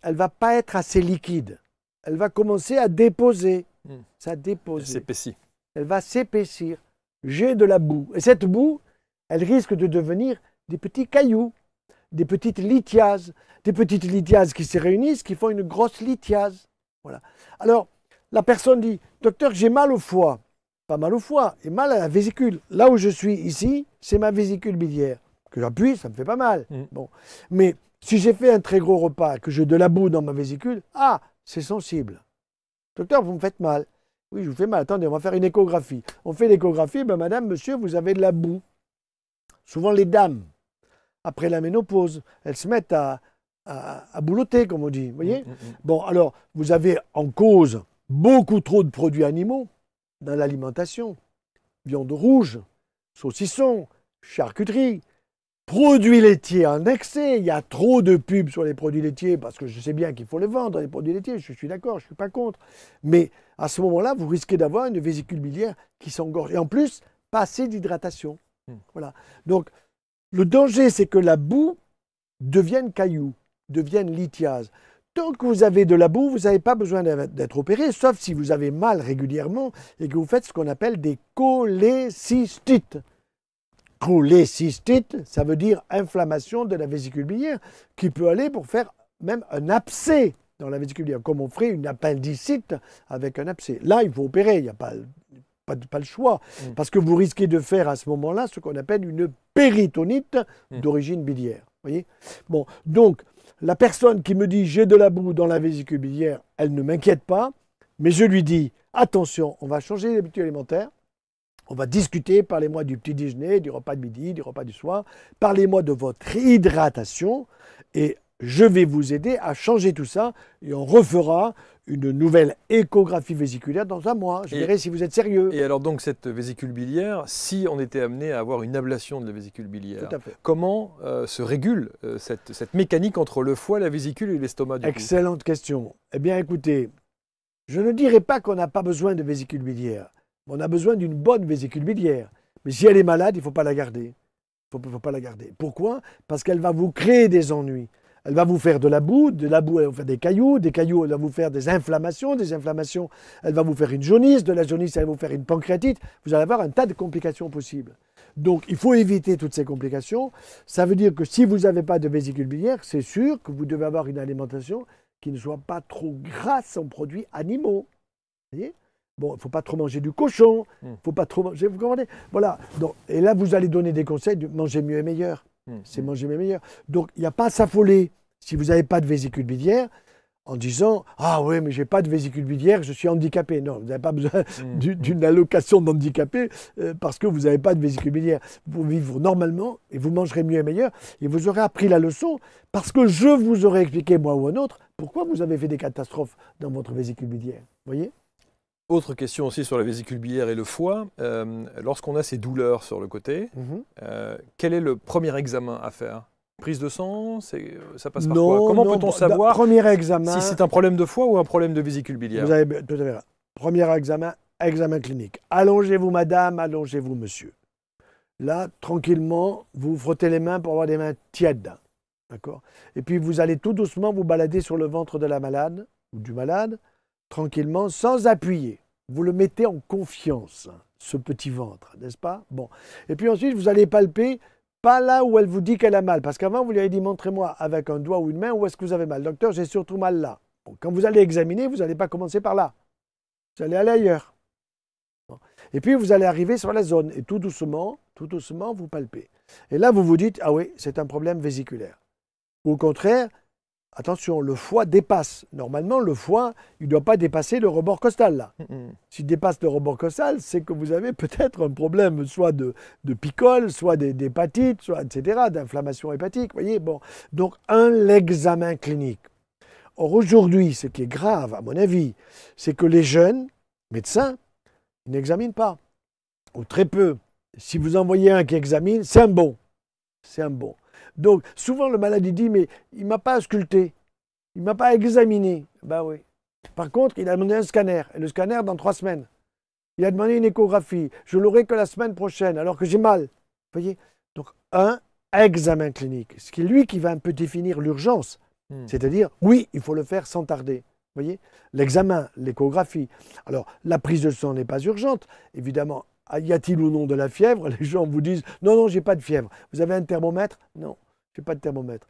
elle ne va pas être assez liquide. Elle va commencer à déposer. Elle s'épaissit. Elle va s'épaissir. J'ai de la boue. Et cette boue, elle risque de devenir des petits cailloux, des petites lithiases. Des petites lithiases qui se réunissent, qui font une grosse lithiase. Voilà. Alors, la personne dit, docteur, j'ai mal au foie. Pas mal au foie, et mal à la vésicule. Là où je suis ici, c'est ma vésicule biliaire. Que j'appuie, ça me fait pas mal. Bon. Mais si j'ai fait un très gros repas, que j'ai de la boue dans ma vésicule, ah, c'est sensible. Docteur, vous me faites mal. Oui, je vous fais mal. Attendez, on va faire une échographie. On fait l'échographie, ben, madame, monsieur, vous avez de la boue. Souvent, les dames, après la ménopause, elles se mettent à boulotter, comme on dit. Vous voyez? Bon, alors, vous avez en cause beaucoup trop de produits animaux dans l'alimentation. Viande rouge, saucisson, charcuterie, produits laitiers en excès. Il y a trop de pubs sur les produits laitiers parce que je sais bien qu'il faut les vendre, les produits laitiers. Je suis d'accord, je ne suis pas contre. Mais à ce moment-là, vous risquez d'avoir une vésicule biliaire qui s'engorge. Et en plus, pas assez d'hydratation. Voilà. Donc, le danger, c'est que la boue devienne caillou, devienne lithiase. Tant que vous avez de la boue, vous n'avez pas besoin d'être opéré, sauf si vous avez mal régulièrement et que vous faites ce qu'on appelle des cholécystites. Cholécystite, ça veut dire inflammation de la vésicule biliaire, qui peut aller pour faire même un abcès dans la vésicule biliaire, comme on ferait une appendicite avec un abcès. Là, il faut opérer, il n'y a pas le choix, parce que vous risquez de faire à ce moment-là ce qu'on appelle une péritonite d'origine biliaire. Voyez? Bon, donc, la personne qui me dit « j'ai de la boue dans la vésicule biliaire », elle ne m'inquiète pas, mais je lui dis « attention, on va changer les habitudes alimentaires, on va discuter, parlez-moi du petit déjeuner, du repas de midi, du repas du soir, parlez-moi de votre hydratation et je vais vous aider à changer tout ça et on refera une nouvelle échographie vésiculaire dans un mois. Je verrai si vous êtes sérieux. » Et alors donc cette vésicule biliaire, si on était amené à avoir une ablation de la vésicule biliaire, Tout à fait. comment se régule cette mécanique entre le foie, la vésicule et l'estomac du coup? Excellente question. Eh bien écoutez, je ne dirais pas qu'on n'a pas besoin de vésicule biliaire. On a besoin d'une bonne vésicule biliaire. Mais si elle est malade, il ne faut pas la garder. Il ne faut pas la garder. Pourquoi? Parce qu'elle va vous créer des ennuis. Elle va vous faire de la boue, elle va vous faire des cailloux, elle va vous faire des inflammations, elle va vous faire une jaunisse, de la jaunisse, elle va vous faire une pancréatite. Vous allez avoir un tas de complications possibles. Donc, il faut éviter toutes ces complications. Ça veut dire que si vous n'avez pas de vésicule biliaire, c'est sûr que vous devez avoir une alimentation qui ne soit pas trop grasse en produits animaux. Vous voyez? Bon, il ne faut pas trop manger du cochon, il ne faut pas trop manger, vous comprenez? Voilà. Donc, et là, vous allez donner des conseils de manger mieux et meilleur. C'est manger mieux et meilleur. Donc, il n'y a pas à s'affoler si vous n'avez pas de vésicule biliaire en disant « Ah oui, mais je n'ai pas de vésicule biliaire, je suis handicapé. » Non, vous n'avez pas besoin d'une allocation d'handicapé parce que vous n'avez pas de vésicule biliaire. Vous vivre normalement et vous mangerez mieux et meilleur et vous aurez appris la leçon parce que je vous aurais expliqué, moi ou un autre, pourquoi vous avez fait des catastrophes dans votre vésicule biliaire. Vous voyez? Autre question aussi sur la vésicule biliaire et le foie. Lorsqu'on a ces douleurs sur le côté, quel est le premier examen à faire? Prise de sang, ça passe par quoi? Comment peut-on savoir si c'est un problème de foie ou un problème de vésicule biliaire? Vous avez tout à fait. Premier examen, examen clinique. Allongez-vous madame, allongez-vous monsieur. Là, tranquillement, vous frottez les mains pour avoir des mains tièdes. D'accord? Et puis vous allez tout doucement vous balader sur le ventre de la malade ou du malade, tranquillement, sans appuyer. Vous le mettez en confiance, ce petit ventre, n'est-ce pas? Bon. Et puis ensuite, vous allez palper, pas là où elle vous dit qu'elle a mal. Parce qu'avant, vous lui avez dit, montrez-moi avec un doigt ou une main où est-ce que vous avez mal. Docteur, j'ai surtout mal là. Bon, quand vous allez examiner, vous n'allez pas commencer par là. Vous allez aller ailleurs. Bon. Et puis, vous allez arriver sur la zone. Et tout doucement, vous palpez. Et là, vous vous dites, ah oui, c'est un problème vésiculaire. Ou au contraire, attention, le foie dépasse. Normalement, le foie, il ne doit pas dépasser le rebord costal, là. S'il dépasse le rebord costal, c'est que vous avez peut-être un problème, soit de picole, soit d'hépatite, soit etc., d'inflammation hépatique, vous voyez. Bon. Donc, l'examen clinique. Or, aujourd'hui, ce qui est grave, à mon avis, c'est que les jeunes médecins n'examinent pas, ou très peu. Si vous envoyez un qui examine, c'est un bon. C'est un bon. Donc, souvent, le malade, il dit, mais il ne m'a pas ausculté, il ne m'a pas examiné. Ben oui. Par contre, il a demandé un scanner, et le scanner dans 3 semaines. Il a demandé une échographie, je l'aurai que la semaine prochaine, alors que j'ai mal. Vous voyez? Donc, un examen clinique, ce qui est lui qui va un peu définir l'urgence. C'est-à-dire, oui, il faut le faire sans tarder. Vous voyez? L'examen, l'échographie. Alors, la prise de sang n'est pas urgente, évidemment. Y a-t-il ou non de la fièvre? Les gens vous disent, non, non, j'ai pas de fièvre. Vous avez un thermomètre? Non. Je n'ai pas de thermomètre.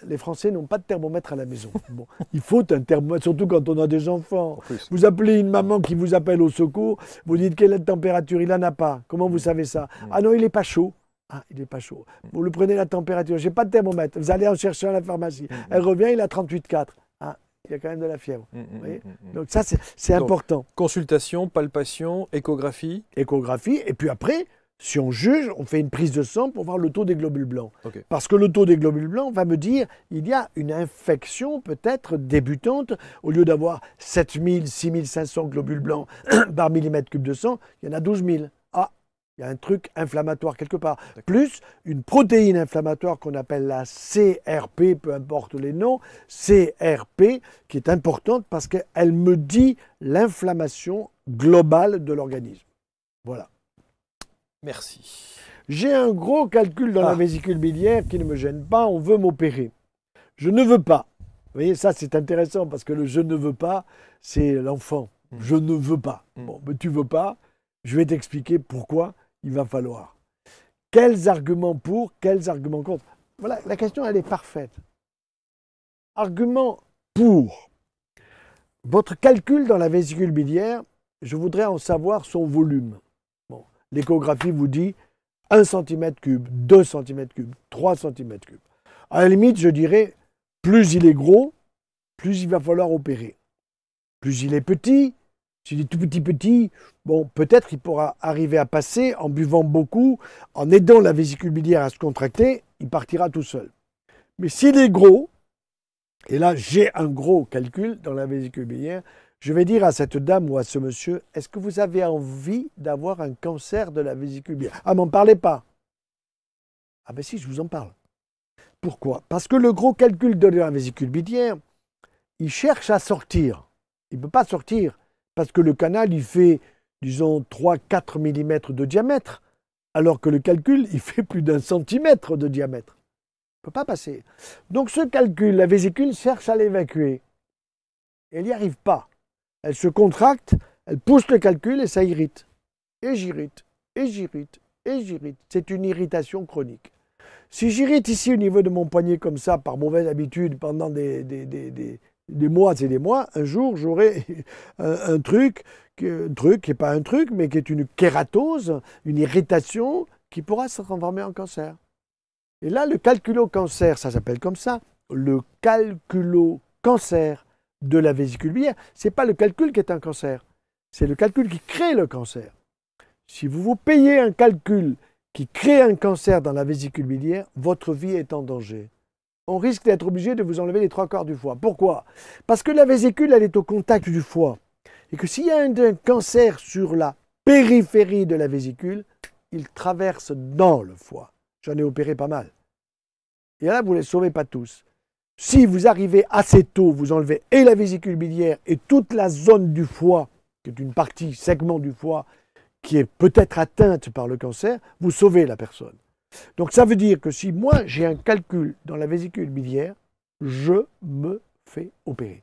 Les Français n'ont pas de thermomètre à la maison. Bon, il faut un thermomètre, surtout quand on a des enfants. Vous appelez une maman qui vous appelle au secours, vous dites quelle est la température, il n'en a pas. Comment vous savez ça? Ah non, il n'est pas chaud. Ah, il n'est pas chaud. Vous le prenez la température, je n'ai pas de thermomètre. Vous allez en chercher à la pharmacie. Elle revient, il a 38,4. Ah, il y a quand même de la fièvre. Vous voyez. mm. Donc ça, c'est important. Consultation, palpation, échographie. Échographie, et puis après, si on juge, on fait une prise de sang pour voir le taux des globules blancs. Ok. Parce que le taux des globules blancs va me dire, il y a une infection peut-être débutante. Au lieu d'avoir 7000, 6500 globules blancs par millimètre cube de sang, il y en a 12 000. Ah, il y a un truc inflammatoire quelque part. Plus une protéine inflammatoire qu'on appelle la CRP, peu importe les noms, CRP, qui est importante parce qu'elle me dit l'inflammation globale de l'organisme. Voilà. Merci. J'ai un gros calcul dans la vésicule biliaire qui ne me gêne pas, on veut m'opérer. Je ne veux pas. Vous voyez, ça c'est intéressant parce que le je ne veux pas, c'est l'enfant. Je ne veux pas. Bon, mais tu veux pas, je vais t'expliquer pourquoi il va falloir. Quels arguments pour, quels arguments contre? Voilà, la question elle est parfaite. Argument pour. Votre calcul dans la vésicule biliaire, je voudrais en savoir son volume. L'échographie vous dit 1 cm3, 2 cm3, 3 cm3. À la limite, je dirais, plus il est gros, plus il va falloir opérer. Plus il est petit, s'il est tout petit, bon, peut-être il pourra arriver à passer en buvant beaucoup, en aidant la vésicule biliaire à se contracter, il partira tout seul. Mais s'il est gros, et là j'ai un gros calcul dans la vésicule biliaire, je vais dire à cette dame ou à ce monsieur, est-ce que vous avez envie d'avoir un cancer de la vésicule biliaire? Ah, m'en parlez pas. Ah ben si, je vous en parle. Pourquoi? Parce que le gros calcul de la vésicule biliaire, il cherche à sortir. Il ne peut pas sortir parce que le canal, il fait, disons, 3-4 mm de diamètre, alors que le calcul, il fait plus d'1 centimètre de diamètre. Il ne peut pas passer. Donc ce calcul, la vésicule cherche à l'évacuer. Elle n'y arrive pas. Elle se contracte, elle pousse le calcul et ça irrite. Et j'irrite, et j'irrite, et j'irrite. C'est une irritation chronique. Si j'irrite ici au niveau de mon poignet comme ça, par mauvaise habitude, pendant des mois et des mois, un jour j'aurai un truc qui n'est pas un truc, mais qui est une kératose, une irritation qui pourra se transformer en cancer. Et là, le calculo-cancer, ça s'appelle comme ça, le calculo-cancer de la vésicule biliaire, ce n'est pas le calcul qui est un cancer, c'est le calcul qui crée le cancer. Si vous vous payez un calcul qui crée un cancer dans la vésicule biliaire, votre vie est en danger. On risque d'être obligé de vous enlever les 3/4 du foie. Pourquoi? Parce que la vésicule, elle est au contact du foie. Et que s'il y a un cancer sur la périphérie de la vésicule, il traverse dans le foie. J'en ai opéré pas mal. Et là, vous ne les sauvez pas tous. Si vous arrivez assez tôt, vous enlevez et la vésicule biliaire et toute la zone du foie, qui est une partie, segment du foie, qui est peut-être atteinte par le cancer, vous sauvez la personne. Donc ça veut dire que si moi j'ai un calcul dans la vésicule biliaire, je me fais opérer.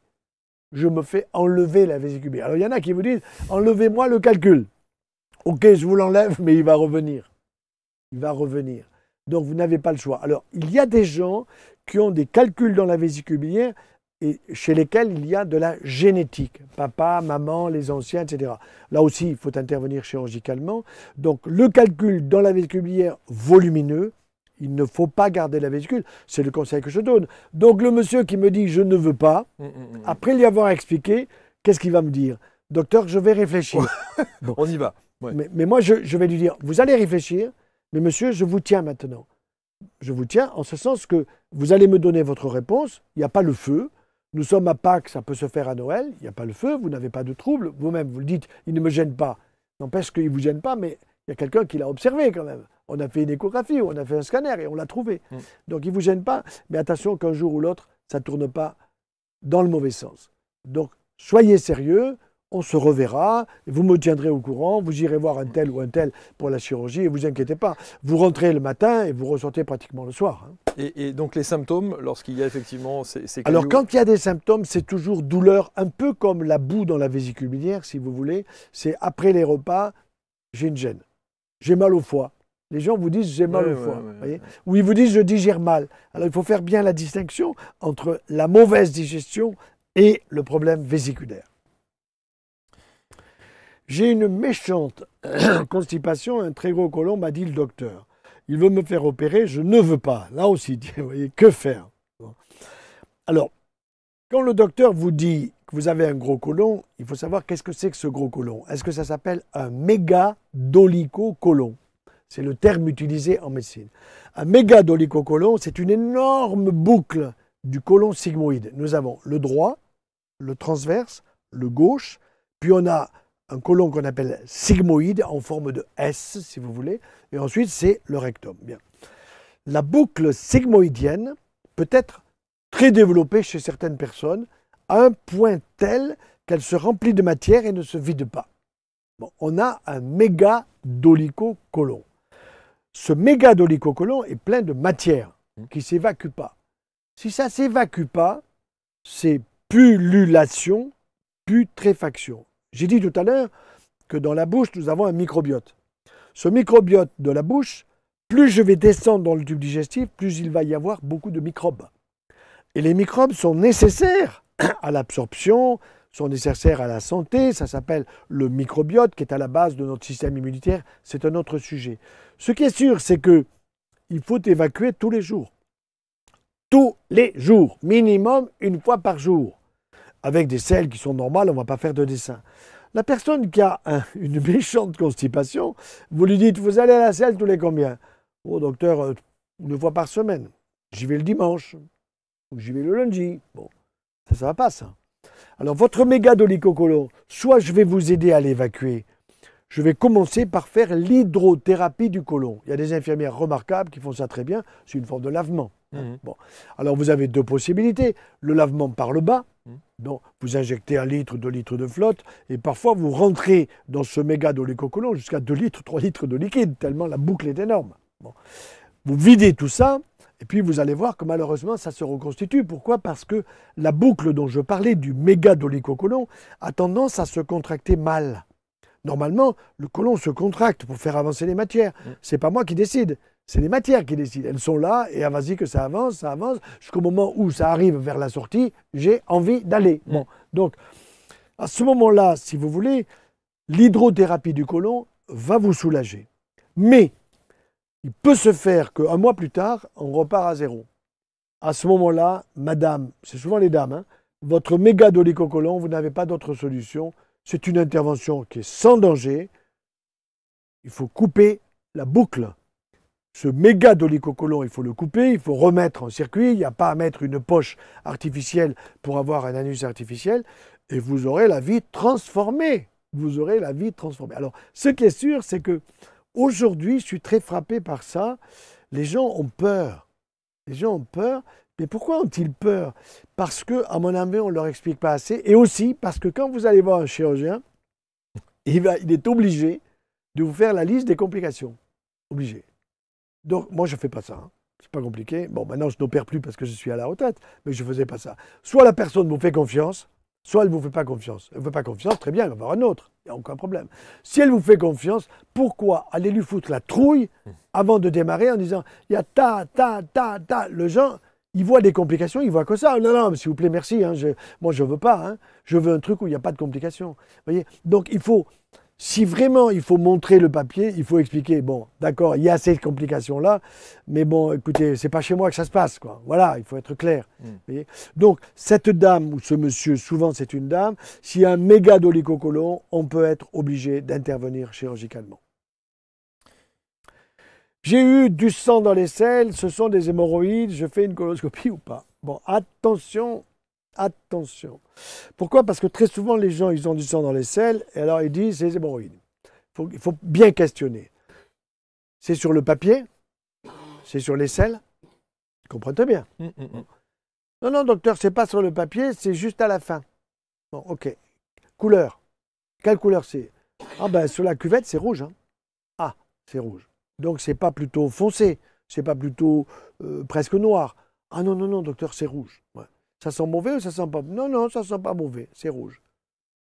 Je me fais enlever la vésicule biliaire. Alors il y en a qui vous disent, enlevez-moi le calcul. Ok, je vous l'enlève, mais il va revenir. Il va revenir. Donc vous n'avez pas le choix. Alors il y a des gens qui ont des calculs dans la vésicule biliaire et chez lesquels il y a de la génétique. Papa, maman, les anciens, etc. Là aussi, il faut intervenir chirurgicalement. Donc le calcul dans la vésicule biliaire volumineux, il ne faut pas garder la vésicule. C'est le conseil que je donne. Donc le monsieur qui me dit « je ne veux pas », après lui avoir expliqué, qu'est-ce qu'il va me dire? Docteur, je vais réfléchir. Bon. On y va. Ouais. Mais moi, je vais lui dire, vous allez réfléchir, mais monsieur, je vous tiens maintenant. Je vous tiens en ce sens que vous allez me donner votre réponse, il n'y a pas le feu. Nous sommes à Pâques, ça peut se faire à Noël, il n'y a pas le feu, vous n'avez pas de trouble. Vous-même, vous le dites, il ne me gêne pas. N'empêche qu'il ne vous gêne pas, mais il y a quelqu'un qui l'a observé quand même. On a fait une échographie, on a fait un scanner et on l'a trouvé. Donc il ne vous gêne pas, mais attention qu'un jour ou l'autre, ça ne tourne pas dans le mauvais sens. Donc soyez sérieux, on se reverra, vous me tiendrez au courant, vous irez voir un tel ou un tel pour la chirurgie et vous inquiétez pas. Vous rentrez le matin et vous ressortez pratiquement le soir. Et donc les symptômes, lorsqu'il y a effectivement ces Alors quand il y a des symptômes, c'est toujours douleur, un peu comme la boue dans la vésicule biliaire, si vous voulez. C'est après les repas, j'ai une gêne, j'ai mal au foie. Les gens vous disent j'ai mal au foie, voyez, ou ils vous disent je digère mal. Alors il faut faire bien la distinction entre la mauvaise digestion et le problème vésiculaire. J'ai une méchante constipation, un très gros côlon, m'a dit le docteur. Il veut me faire opérer, je ne veux pas. Là aussi, vous voyez, que faire? Alors, Quand le docteur vous dit que vous avez un gros côlon, il faut savoir qu'est-ce que c'est que ce gros côlon. Est-ce que ça s'appelle un mégadolicocolon? C'est le terme utilisé en médecine. Un mégadolicocolon, c'est une énorme boucle du côlon sigmoïde. Nous avons le droit, le transverse, le gauche, puis on a un côlon qu'on appelle sigmoïde en forme de S, si vous voulez, et ensuite c'est le rectum. Bien. La boucle sigmoïdienne peut être très développée chez certaines personnes, à un point tel qu'elle se remplit de matière et ne se vide pas. Bon, on a un mégadolicocolon. Ce mégadolicocolon est plein de matière qui ne s'évacue pas. Si ça ne s'évacue pas, c'est pullulation, putréfaction. J'ai dit tout à l'heure que dans la bouche, nous avons un microbiote. Ce microbiote de la bouche, plus je vais descendre dans le tube digestif, plus il va y avoir beaucoup de microbes. Et les microbes sont nécessaires à l'absorption, sont nécessaires à la santé. Ça s'appelle le microbiote qui est à la base de notre système immunitaire. C'est un autre sujet. Ce qui est sûr, c'est qu'il faut évacuer tous les jours. Tous les jours, minimum une fois par jour. Avec des selles qui sont normales, on ne va pas faire de dessin. La personne qui a une méchante constipation, vous lui dites, vous allez à la selle tous les combien? Oh docteur, une fois par semaine. J'y vais le dimanche, ou j'y vais le lundi. Bon, ça ne va pas ça. Alors votre mégadolicocolon, soit je vais vous aider à l'évacuer, je vais commencer par faire l'hydrothérapie du côlon. Il y a des infirmières remarquables qui font ça très bien, c'est une forme de lavement. Bon. Alors vous avez deux possibilités, le lavement par le bas, donc vous injectez 1 litre, 2 litres de flotte, et parfois vous rentrez dans ce mégadolicocolon jusqu'à 2 litres, 3 litres de liquide, tellement la boucle est énorme. Bon. Vous videz tout ça, et puis vous allez voir que malheureusement ça se reconstitue. Pourquoi? Parce que la boucle dont je parlais du mégadolicocolon a tendance à se contracter mal. Normalement, le côlon se contracte pour faire avancer les matières. C'est pas moi qui décide, c'est les matières qui décident. Elles sont là et vas-y que ça avance, jusqu'au moment où ça arrive vers la sortie, j'ai envie d'aller. Bon, donc à ce moment-là, si vous voulez, l'hydrothérapie du côlon va vous soulager. Mais il peut se faire qu'un mois plus tard, on repart à zéro. À ce moment-là, madame, c'est souvent les dames, hein, votre mégadolicocolon, vous n'avez pas d'autre solution. C'est une intervention qui est sans danger. Il faut couper la boucle. Ce mégadolicocolon, il faut le couper, il faut remettre en circuit. Il n'y a pas à mettre une poche artificielle pour avoir un anus artificiel. Et vous aurez la vie transformée. Vous aurez la vie transformée. Alors, ce qui est sûr, c'est que aujourd'hui, je suis très frappé par ça. Les gens ont peur. Les gens ont peur. Mais pourquoi ont-ils peur? Parce qu'à mon avis, on ne leur explique pas assez. Et aussi parce que quand vous allez voir un chirurgien, il est obligé de vous faire la liste des complications. Obligé. Donc, moi, je ne fais pas ça. Hein. C'est pas compliqué. Bon, maintenant, je n'opère plus parce que je suis à la retraite, mais je ne faisais pas ça. Soit la personne vous fait confiance, soit elle ne vous fait pas confiance. Elle ne vous fait pas confiance, très bien, elle va voir un autre. Il n'y a aucun problème. Si elle vous fait confiance, pourquoi aller lui foutre la trouille avant de démarrer en disant il y a ta. Le gens, ils voient des complications, ils voient que ça. Non, non, s'il vous plaît, merci. Hein, moi, je ne veux pas. Hein. Je veux un truc où il n'y a pas de complications. Voyez. Donc, il faut. Si vraiment il faut montrer le papier, il faut expliquer, bon, d'accord, il y a ces complications-là, mais bon, écoutez, c'est pas chez moi que ça se passe, quoi. Voilà, il faut être clair. Voyez. Donc, cette dame ou ce monsieur, souvent c'est une dame, s'il y a un mégadolicocolon, on peut être obligé d'intervenir chirurgicalement. J'ai eu du sang dans les selles, ce sont des hémorroïdes, je fais une coloscopie ou pas? Bon, attention. Attention. Pourquoi? Parce que très souvent, les gens, ils ont du sang dans les selles, et alors ils disent c'est les hémorroïdes. Il faut bien questionner. C'est sur le papier? C'est sur les selles? Vous comprenez bien. Non, non, docteur, c'est pas sur le papier, c'est juste à la fin. Bon, ok. Couleur. Quelle couleur c'est? Ah ben, sur la cuvette, c'est rouge. Hein. Ah, c'est rouge. Donc, c'est pas plutôt foncé, c'est pas plutôt presque noir. Ah non, non, non, docteur, c'est rouge. Ouais. Ça sent mauvais ou ça sent pas? Non, non, ça sent pas mauvais, c'est rouge.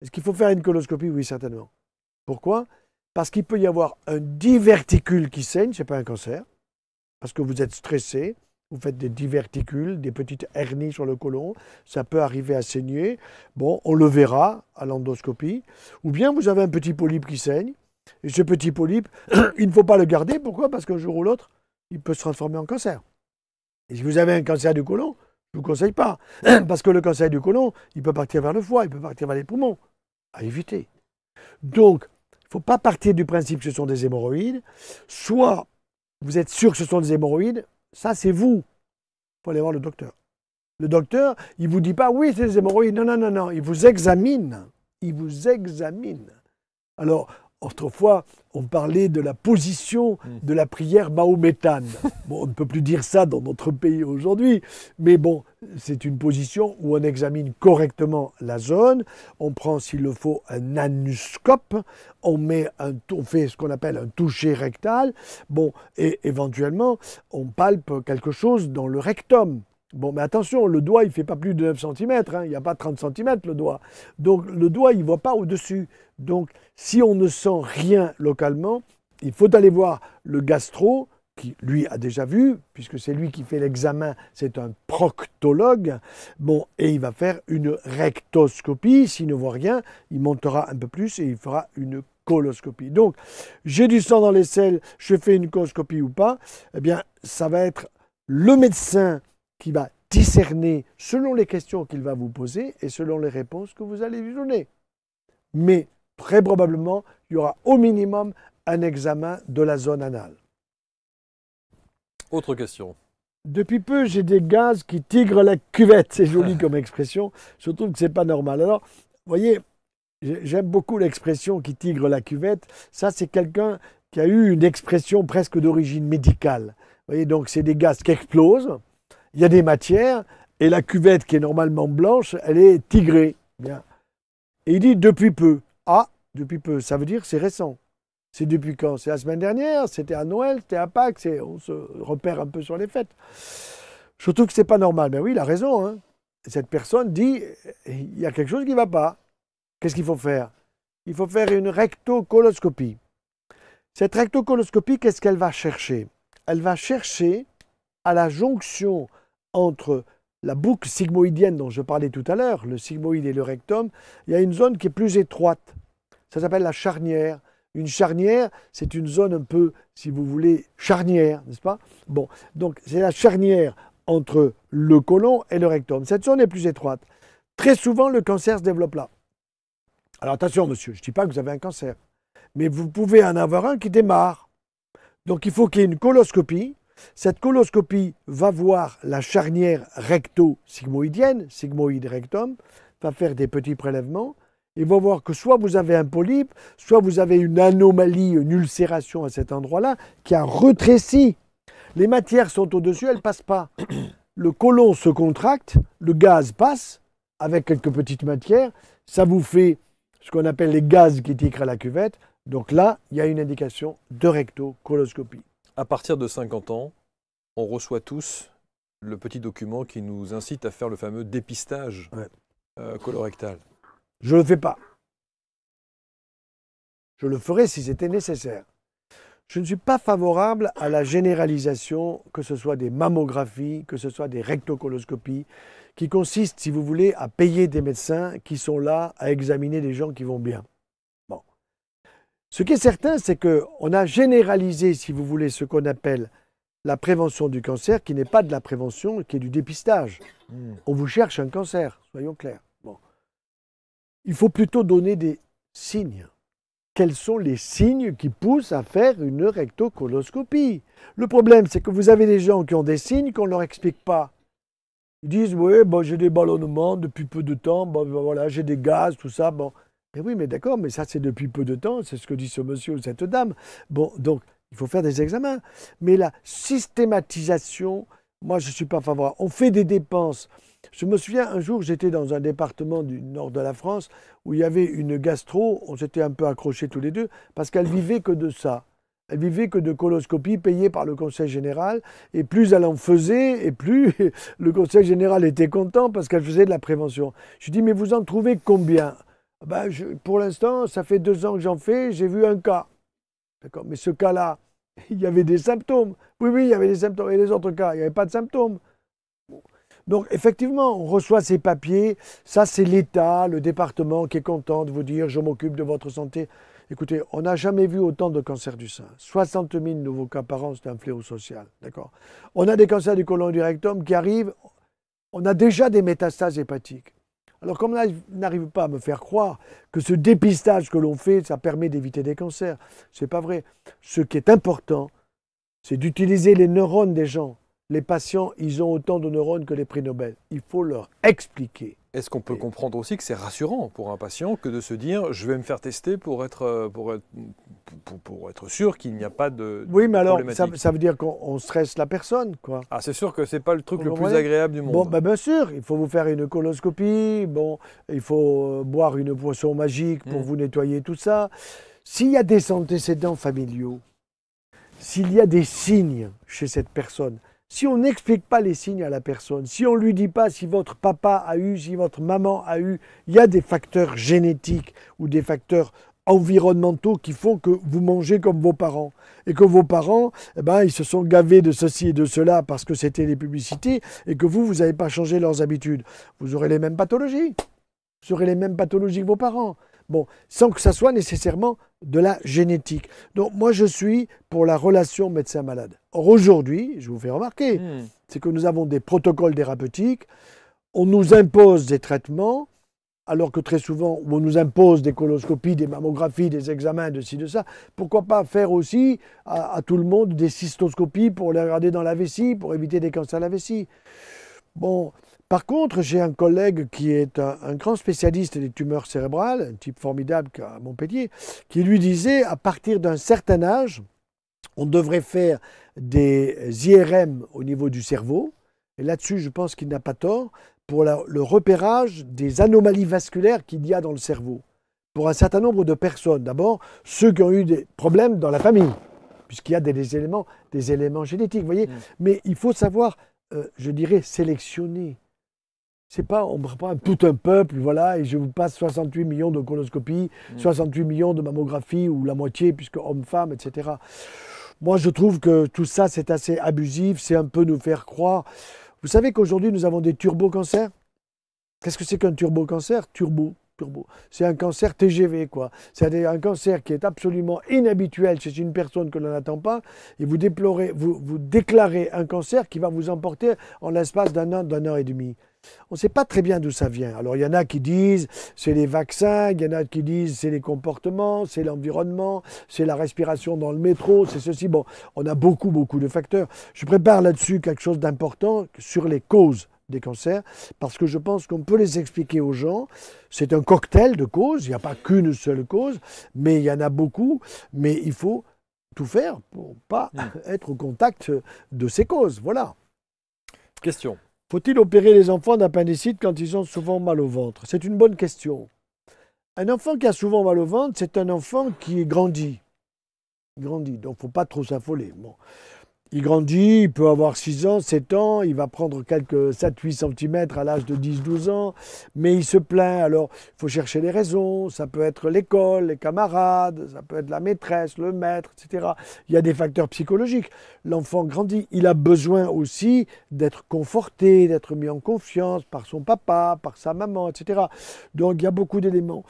Est-ce qu'il faut faire une coloscopie? Oui, certainement. Pourquoi? Parce qu'il peut y avoir un diverticule qui saigne, ce n'est pas un cancer, parce que vous êtes stressé, vous faites des diverticules, des petites hernies sur le côlon, ça peut arriver à saigner. Bon, on le verra à l'endoscopie. Ou bien vous avez un petit polype qui saigne, et ce petit polype, il ne faut pas le garder. Pourquoi? Parce qu'un jour ou l'autre, il peut se transformer en cancer. Et si vous avez un cancer du côlon, Je ne vous conseille pas. Parce que le cancer du côlon, il peut partir vers le foie, il peut partir vers les poumons. À éviter. Donc, il ne faut pas partir du principe que ce sont des hémorroïdes. Soit vous êtes sûr que ce sont des hémorroïdes, ça c'est vous. Il faut aller voir le docteur. Le docteur, il ne vous dit pas oui, c'est des hémorroïdes. Non, non, non, non. Il vous examine. Il vous examine. Alors, autrefois, on parlait de la position de la prière mahométane. Bon, on ne peut plus dire ça dans notre pays aujourd'hui, mais bon, c'est une position où on examine correctement la zone, on prend s'il le faut un anuscope, on fait ce qu'on appelle un toucher rectal, bon, et éventuellement, on palpe quelque chose dans le rectum. Bon, mais attention, le doigt, il ne fait pas plus de 9 cm, hein, il n'y a pas 30 cm le doigt. Donc le doigt, il ne voit pas au-dessus. Donc si on ne sent rien localement, il faut aller voir le gastro, qui lui a déjà vu, puisque c'est lui qui fait l'examen, c'est un proctologue. Bon, et il va faire une rectoscopie. S'il ne voit rien, il montera un peu plus et il fera une coloscopie. Donc, j'ai du sang dans les selles, je fais une coloscopie ou pas, eh bien, ça va être le médecin qui va discerner selon les questions qu'il va vous poser et selon les réponses que vous allez lui donner. Mais très probablement, il y aura au minimum un examen de la zone anale. Autre question. Depuis peu, j'ai des gaz qui tigrent la cuvette. C'est joli comme expression. Je trouve que ce n'est pas normal. Alors, vous voyez, j'aime beaucoup l'expression qui tigre la cuvette. Ça, c'est quelqu'un qui a eu une expression presque d'origine médicale. Vous voyez, donc c'est des gaz qui explosent. Il y a des matières, et la cuvette qui est normalement blanche, elle est tigrée. Bien. Et il dit depuis peu. Ah, depuis peu, ça veut dire c'est récent. C'est depuis quand? C'est la semaine dernière, c'était à Noël, c'était à Pâques, on se repère un peu sur les fêtes. Je trouve que ce n'est pas normal. Mais oui, il a raison. Hein. Cette personne dit, il y a quelque chose qui ne va pas. Qu'est-ce qu'il faut faire? Il faut faire une rectocoloscopie. Cette rectocoloscopie, qu'est-ce qu'elle va chercher? Elle va chercher à la jonction entre la boucle sigmoïdienne dont je parlais tout à l'heure, le sigmoïde et le rectum, il y a une zone qui est plus étroite. Ça s'appelle la charnière. Une charnière, c'est une zone un peu, si vous voulez, charnière, n'est-ce pas? Bon, donc c'est la charnière entre le côlon et le rectum. Cette zone est plus étroite. Très souvent, le cancer se développe là. Alors attention, monsieur, je ne dis pas que vous avez un cancer, mais vous pouvez en avoir un qui démarre. Donc il faut qu'il y ait une coloscopie. Cette coloscopie va voir la charnière recto-sigmoïdienne, sigmoïde-rectum, va faire des petits prélèvements et va voir que soit vous avez un polype, soit vous avez une anomalie, une ulcération à cet endroit-là qui a rétréci. Les matières sont au-dessus, elles ne passent pas. Le côlon se contracte, le gaz passe avec quelques petites matières, ça vous fait ce qu'on appelle les gaz qui tigrent à la cuvette. Donc là, il y a une indication de rectocoloscopie. À partir de 50 ans, on reçoit tous le petit document qui nous incite à faire le fameux dépistage colorectal. Je ne le fais pas. Je le ferai si c'était nécessaire. Je ne suis pas favorable à la généralisation, que ce soit des mammographies, que ce soit des rectocoloscopies, qui consistent, si vous voulez, à payer des médecins qui sont là à examiner des gens qui vont bien. Bon. Ce qui est certain, c'est qu'on a généralisé, si vous voulez, ce qu'on appelle la prévention du cancer, qui n'est pas de la prévention, qui est du dépistage. On vous cherche un cancer, soyons clairs. Bon. Il faut plutôt donner des signes. Quels sont les signes qui poussent à faire une rectocoloscopie? Le problème, c'est que vous avez des gens qui ont des signes qu'on ne leur explique pas. Ils disent, oui, bon, j'ai des ballonnements depuis peu de temps, bon, voilà, j'ai des gaz, tout ça. Bon. Mais oui, mais d'accord, mais ça, c'est depuis peu de temps, c'est ce que dit ce monsieur ou cette dame. Bon, donc, il faut faire des examens. Mais la systématisation, moi, je ne suis pas favorable. On fait des dépenses. Je me souviens, un jour, j'étais dans un département du nord de la France où il y avait une gastro, on s'était un peu accrochés tous les deux, parce qu'elle vivait que de ça. Elle vivait que de coloscopies payées par le Conseil général. Et plus elle en faisait, et plus le Conseil général était content parce qu'elle faisait de la prévention. Je dis, mais vous en trouvez combien? Ben, pour l'instant, ça fait 2 ans que j'en fais, j'ai vu un cas. D'accord, mais ce cas-là, il y avait des symptômes. Oui, il y avait des symptômes. Et les autres cas, il n'y avait pas de symptômes. Donc, effectivement, on reçoit ces papiers. Ça, c'est l'État, le département qui est content de vous dire « je m'occupe de votre santé ». Écoutez, on n'a jamais vu autant de cancers du sein. 60 000 nouveaux cas par an, c'est un fléau social. D'accord. On a des cancers du côlon et du rectum qui arrivent. on a déjà des métastases hépatiques. Alors comme là, il n'arrive pas à me faire croire que ce dépistage que l'on fait, ça permet d'éviter des cancers. C'est pas vrai. Ce qui est important, c'est d'utiliser les neurones des gens. Les patients, ils ont autant de neurones que les prix Nobel. Il faut leur expliquer. Est-ce qu'on peut comprendre aussi que c'est rassurant pour un patient que de se dire je vais me faire tester pour être sûr qu'il n'y a pas de Oui, mais alors, problématique. ça veut dire qu'on stresse la personne, quoi. Ah, c'est sûr que c'est pas le truc Vous le plus comprenez? agréable du monde. Bon, ben bien sûr, il faut vous faire une coloscopie, bon, il faut boire une potion magique pour vous nettoyer tout ça. S'il y a des antécédents familiaux, s'il y a des signes chez cette personne, si on n'explique pas les signes à la personne, si on ne lui dit pas si votre papa a eu, si votre maman a eu, il y a des facteurs génétiques ou des facteurs environnementaux qui font que vous mangez comme vos parents. Et que vos parents, eh ben, ils se sont gavés de ceci et de cela parce que c'était les publicités et que vous n'avez pas changé leurs habitudes. Vous aurez les mêmes pathologies. Vous aurez les mêmes pathologies que vos parents. Bon, sans que ça soit nécessairement de la génétique. Donc moi je suis pour la relation médecin-malade. Or aujourd'hui, je vous fais remarquer, c'est que nous avons des protocoles thérapeutiques, on nous impose des traitements, alors que très souvent on nous impose des coloscopies, des mammographies, des examens, de ci, de ça. Pourquoi pas faire aussi à tout le monde des cystoscopies pour les regarder dans la vessie, pour éviter des cancers de la vessie. Bon, par contre, j'ai un collègue qui est un grand spécialiste des tumeurs cérébrales, un type formidable à Montpellier, qui lui disait à partir d'un certain âge, on devrait faire des IRM au niveau du cerveau. Et là-dessus, je pense qu'il n'a pas tort, pour le repérage des anomalies vasculaires qu'il y a dans le cerveau. Pour un certain nombre de personnes. D'abord, ceux qui ont eu des problèmes dans la famille, puisqu'il y a des éléments génétiques, vous voyez. Mais il faut savoir, je dirais, sélectionner. C'est pas, on ne prend pas tout un peuple, voilà, et je vous passe 68 millions de coloscopies, 68 millions de mammographies, ou la moitié, puisque homme-femme, etc. Moi, je trouve que tout ça, c'est assez abusif, c'est un peu nous faire croire. Vous savez qu'aujourd'hui, nous avons des turbo-cancers. Qu'est-ce que c'est qu'un turbo-cancer? Turbo. C'est un cancer TGV, quoi. C'est un cancer qui est absolument inhabituel chez une personne que l'on n'attend pas, et vous déclarez un cancer qui va vous emporter en l'espace d'un an et demi. On ne sait pas très bien d'où ça vient. Alors, il y en a qui disent c'est les vaccins, il y en a qui disent c'est les comportements, c'est l'environnement, c'est la respiration dans le métro, c'est ceci. Bon, on a beaucoup de facteurs. Je prépare là-dessus quelque chose d'important sur les causes des cancers, parce que je pense qu'on peut les expliquer aux gens. C'est un cocktail de causes, il n'y a pas qu'une seule cause, mais il y en a beaucoup, mais il faut tout faire pour ne pas être au contact de ces causes. Voilà. Question. Faut-il opérer les enfants d'appendicite quand ils ont souvent mal au ventre? C'est une bonne question. Un enfant qui a souvent mal au ventre, c'est un enfant qui grandit. Il grandit, donc il ne faut pas trop s'affoler. Bon. Il grandit, il peut avoir 6 ans, 7 ans, il va prendre quelques 7-8 cm à l'âge de 10-12 ans, mais il se plaint, alors il faut chercher les raisons, ça peut être l'école, les camarades, ça peut être la maîtresse, le maître, etc. Il y a des facteurs psychologiques. L'enfant grandit, il a besoin aussi d'être conforté, d'être mis en confiance par son papa, par sa maman, etc. Donc il y a beaucoup d'éléments.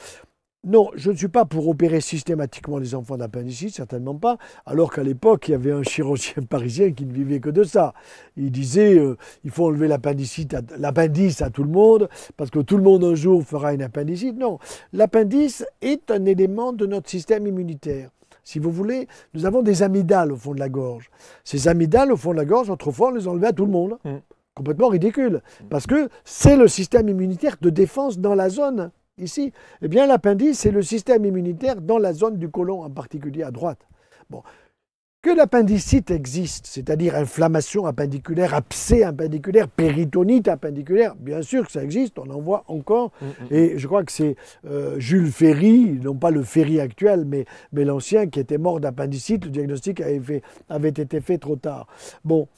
Non, je ne suis pas pour opérer systématiquement les enfants d'appendicite, certainement pas, alors qu'à l'époque, il y avait un chirurgien parisien qui ne vivait que de ça. Il disait, il faut enlever l'appendice à tout le monde, parce que tout le monde un jour fera une appendicite. Non, l'appendice est un élément de notre système immunitaire. Si vous voulez, nous avons des amygdales au fond de la gorge. Ces amygdales au fond de la gorge, autrefois, on les enlevait à tout le monde. Complètement ridicule, parce que c'est le système immunitaire de défense dans la zone. Ici, eh bien, l'appendice, c'est le système immunitaire dans la zone du côlon, en particulier à droite. Bon. Que l'appendicite existe, c'est-à-dire inflammation appendiculaire, abcès appendiculaire, péritonite appendiculaire, bien sûr que ça existe, on en voit encore. Et je crois que c'est Jules Ferry, non pas le Ferry actuel, mais l'ancien qui était mort d'appendicite, le diagnostic avait été fait trop tard. Bon,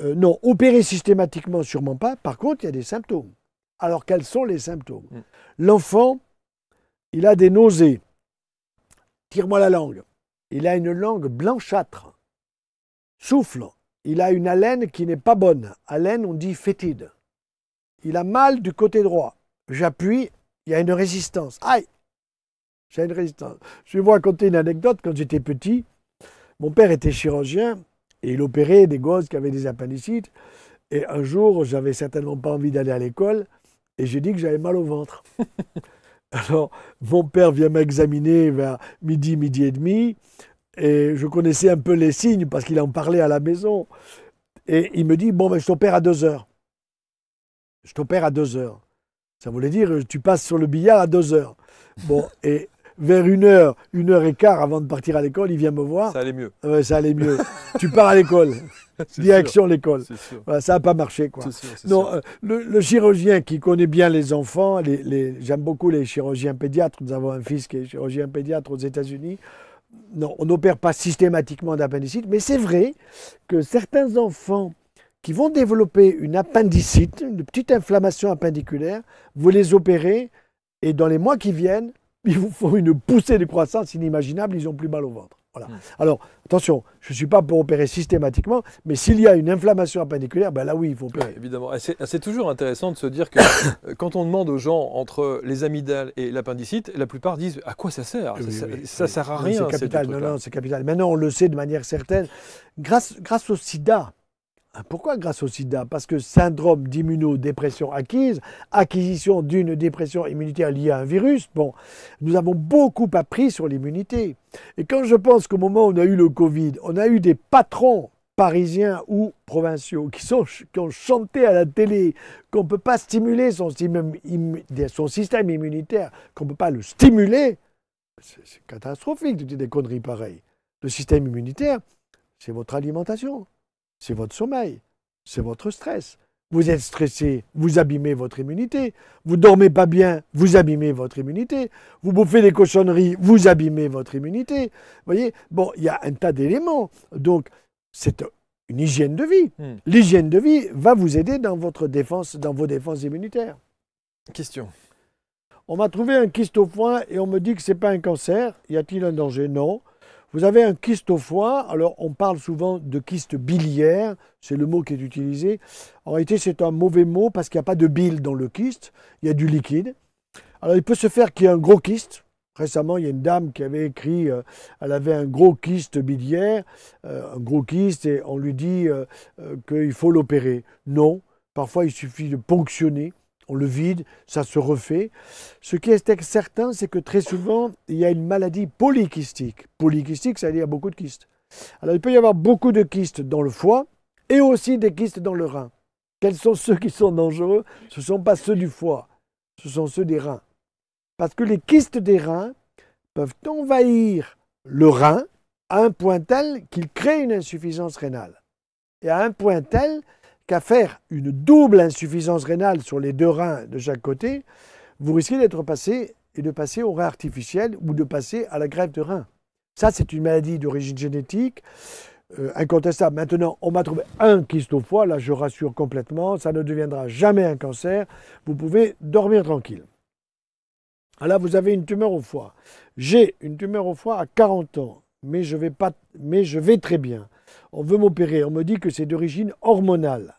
non, opérer systématiquement, sûrement pas. Par contre, il y a des symptômes. Alors, quels sont les symptômes? L'enfant, il a des nausées. Tire-moi la langue. Il a une langue blanchâtre. Souffle. Il a une haleine qui n'est pas bonne. Haleine, on dit fétide. Il a mal du côté droit. J'appuie, il y a une résistance. Aïe! J'ai une résistance. Je vais vous raconter une anecdote. Quand j'étais petit, mon père était chirurgien et il opérait des gosses qui avaient des appendicites. Et un jour, j'avais certainement pas envie d'aller à l'école et j'ai dit que j'avais mal au ventre. Alors, mon père vient m'examiner vers midi, midi et demi. Et je connaissais un peu les signes parce qu'il en parlait à la maison. Et il me dit, bon, ben, je t'opère à 2 heures. Je t'opère à 2 heures. Ça voulait dire, tu passes sur le billard à 2 heures. Bon, et vers 1 heure, 1 heure et quart avant de partir à l'école, il vient me voir. Ça allait mieux. Ouais, ça allait mieux. Tu pars à l'école. Direction l'école. Voilà, ça n'a pas marché, quoi. Non, le chirurgien qui connaît bien les enfants, j'aime beaucoup les chirurgiens pédiatres. Nous avons un fils qui est chirurgien pédiatre aux États-Unis. Non, on n'opère pas systématiquement d'appendicite, mais c'est vrai que certains enfants qui vont développer une appendicite, une petite inflammation appendiculaire, vous les opérez et dans les mois qui viennent, ils vous font une poussée de croissance inimaginable, ils n'ont plus mal au ventre. Voilà. Alors, attention, je ne suis pas pour opérer systématiquement, mais s'il y a une inflammation appendiculaire, ben là oui, il faut opérer. Oui, évidemment. C'est toujours intéressant de se dire que quand on demande aux gens entre les amygdales et l'appendicite, la plupart disent à quoi ça sert? Ça sert à rien. C'est capital. Non, c'est capital. Maintenant, on le sait de manière certaine. Grâce au sida. Pourquoi grâce au sida? Parce que syndrome d'immunodépression acquise, acquisition d'une dépression immunitaire liée à un virus, bon, nous avons beaucoup appris sur l'immunité. Et quand je pense qu'au moment où on a eu le Covid, on a eu des patrons parisiens ou provinciaux qui ont chanté à la télé qu'on ne peut pas stimuler son système immunitaire, qu'on ne peut pas le stimuler, c'est catastrophique de dire des conneries pareilles. Le système immunitaire, c'est votre alimentation. C'est votre sommeil, c'est votre stress. Vous êtes stressé, vous abîmez votre immunité. Vous dormez pas bien, vous abîmez votre immunité. Vous bouffez des cochonneries, vous abîmez votre immunité. Vous voyez, bon, il y a un tas d'éléments. Donc, c'est une hygiène de vie. L'hygiène de vie va vous aider dans votre défense, dans vos défenses immunitaires. Question. On m'a trouvé un kyste au foie et on me dit que ce n'est pas un cancer. Y a-t-il un danger? Non. Vous avez un kyste au foie, alors on parle souvent de kyste biliaire, c'est le mot qui est utilisé. En réalité, c'est un mauvais mot parce qu'il n'y a pas de bile dans le kyste, il y a du liquide. Alors il peut se faire qu'il y ait un gros kyste. Récemment, il y a une dame qui avait écrit, elle avait un gros kyste biliaire, un gros kyste, et on lui dit qu'il faut l'opérer. Non, parfois il suffit de ponctionner. On le vide, ça se refait. Ce qui est certain, c'est que très souvent, il y a une maladie polykystique. Polykystique, ça veut dire beaucoup de kystes. Alors, il peut y avoir beaucoup de kystes dans le foie et aussi des kystes dans le rein. Quels sont ceux qui sont dangereux? Ce ne sont pas ceux du foie, ce sont ceux des reins. Parce que les kystes des reins peuvent envahir le rein à un point tel qu'ils créent une insuffisance rénale. Et à un point tel qu'à faire une double insuffisance rénale sur les 2 reins de chaque côté, vous risquez d'être passé et de passer au rein artificiel ou de passer à la greffe de rein. Ça, c'est une maladie d'origine génétique incontestable. Maintenant, on m'a trouvé un kyste au foie, là je rassure complètement, ça ne deviendra jamais un cancer, vous pouvez dormir tranquille. Alors vous avez une tumeur au foie. J'ai une tumeur au foie à 40 ans, mais je vais très bien. On veut m'opérer, on me dit que c'est d'origine hormonale.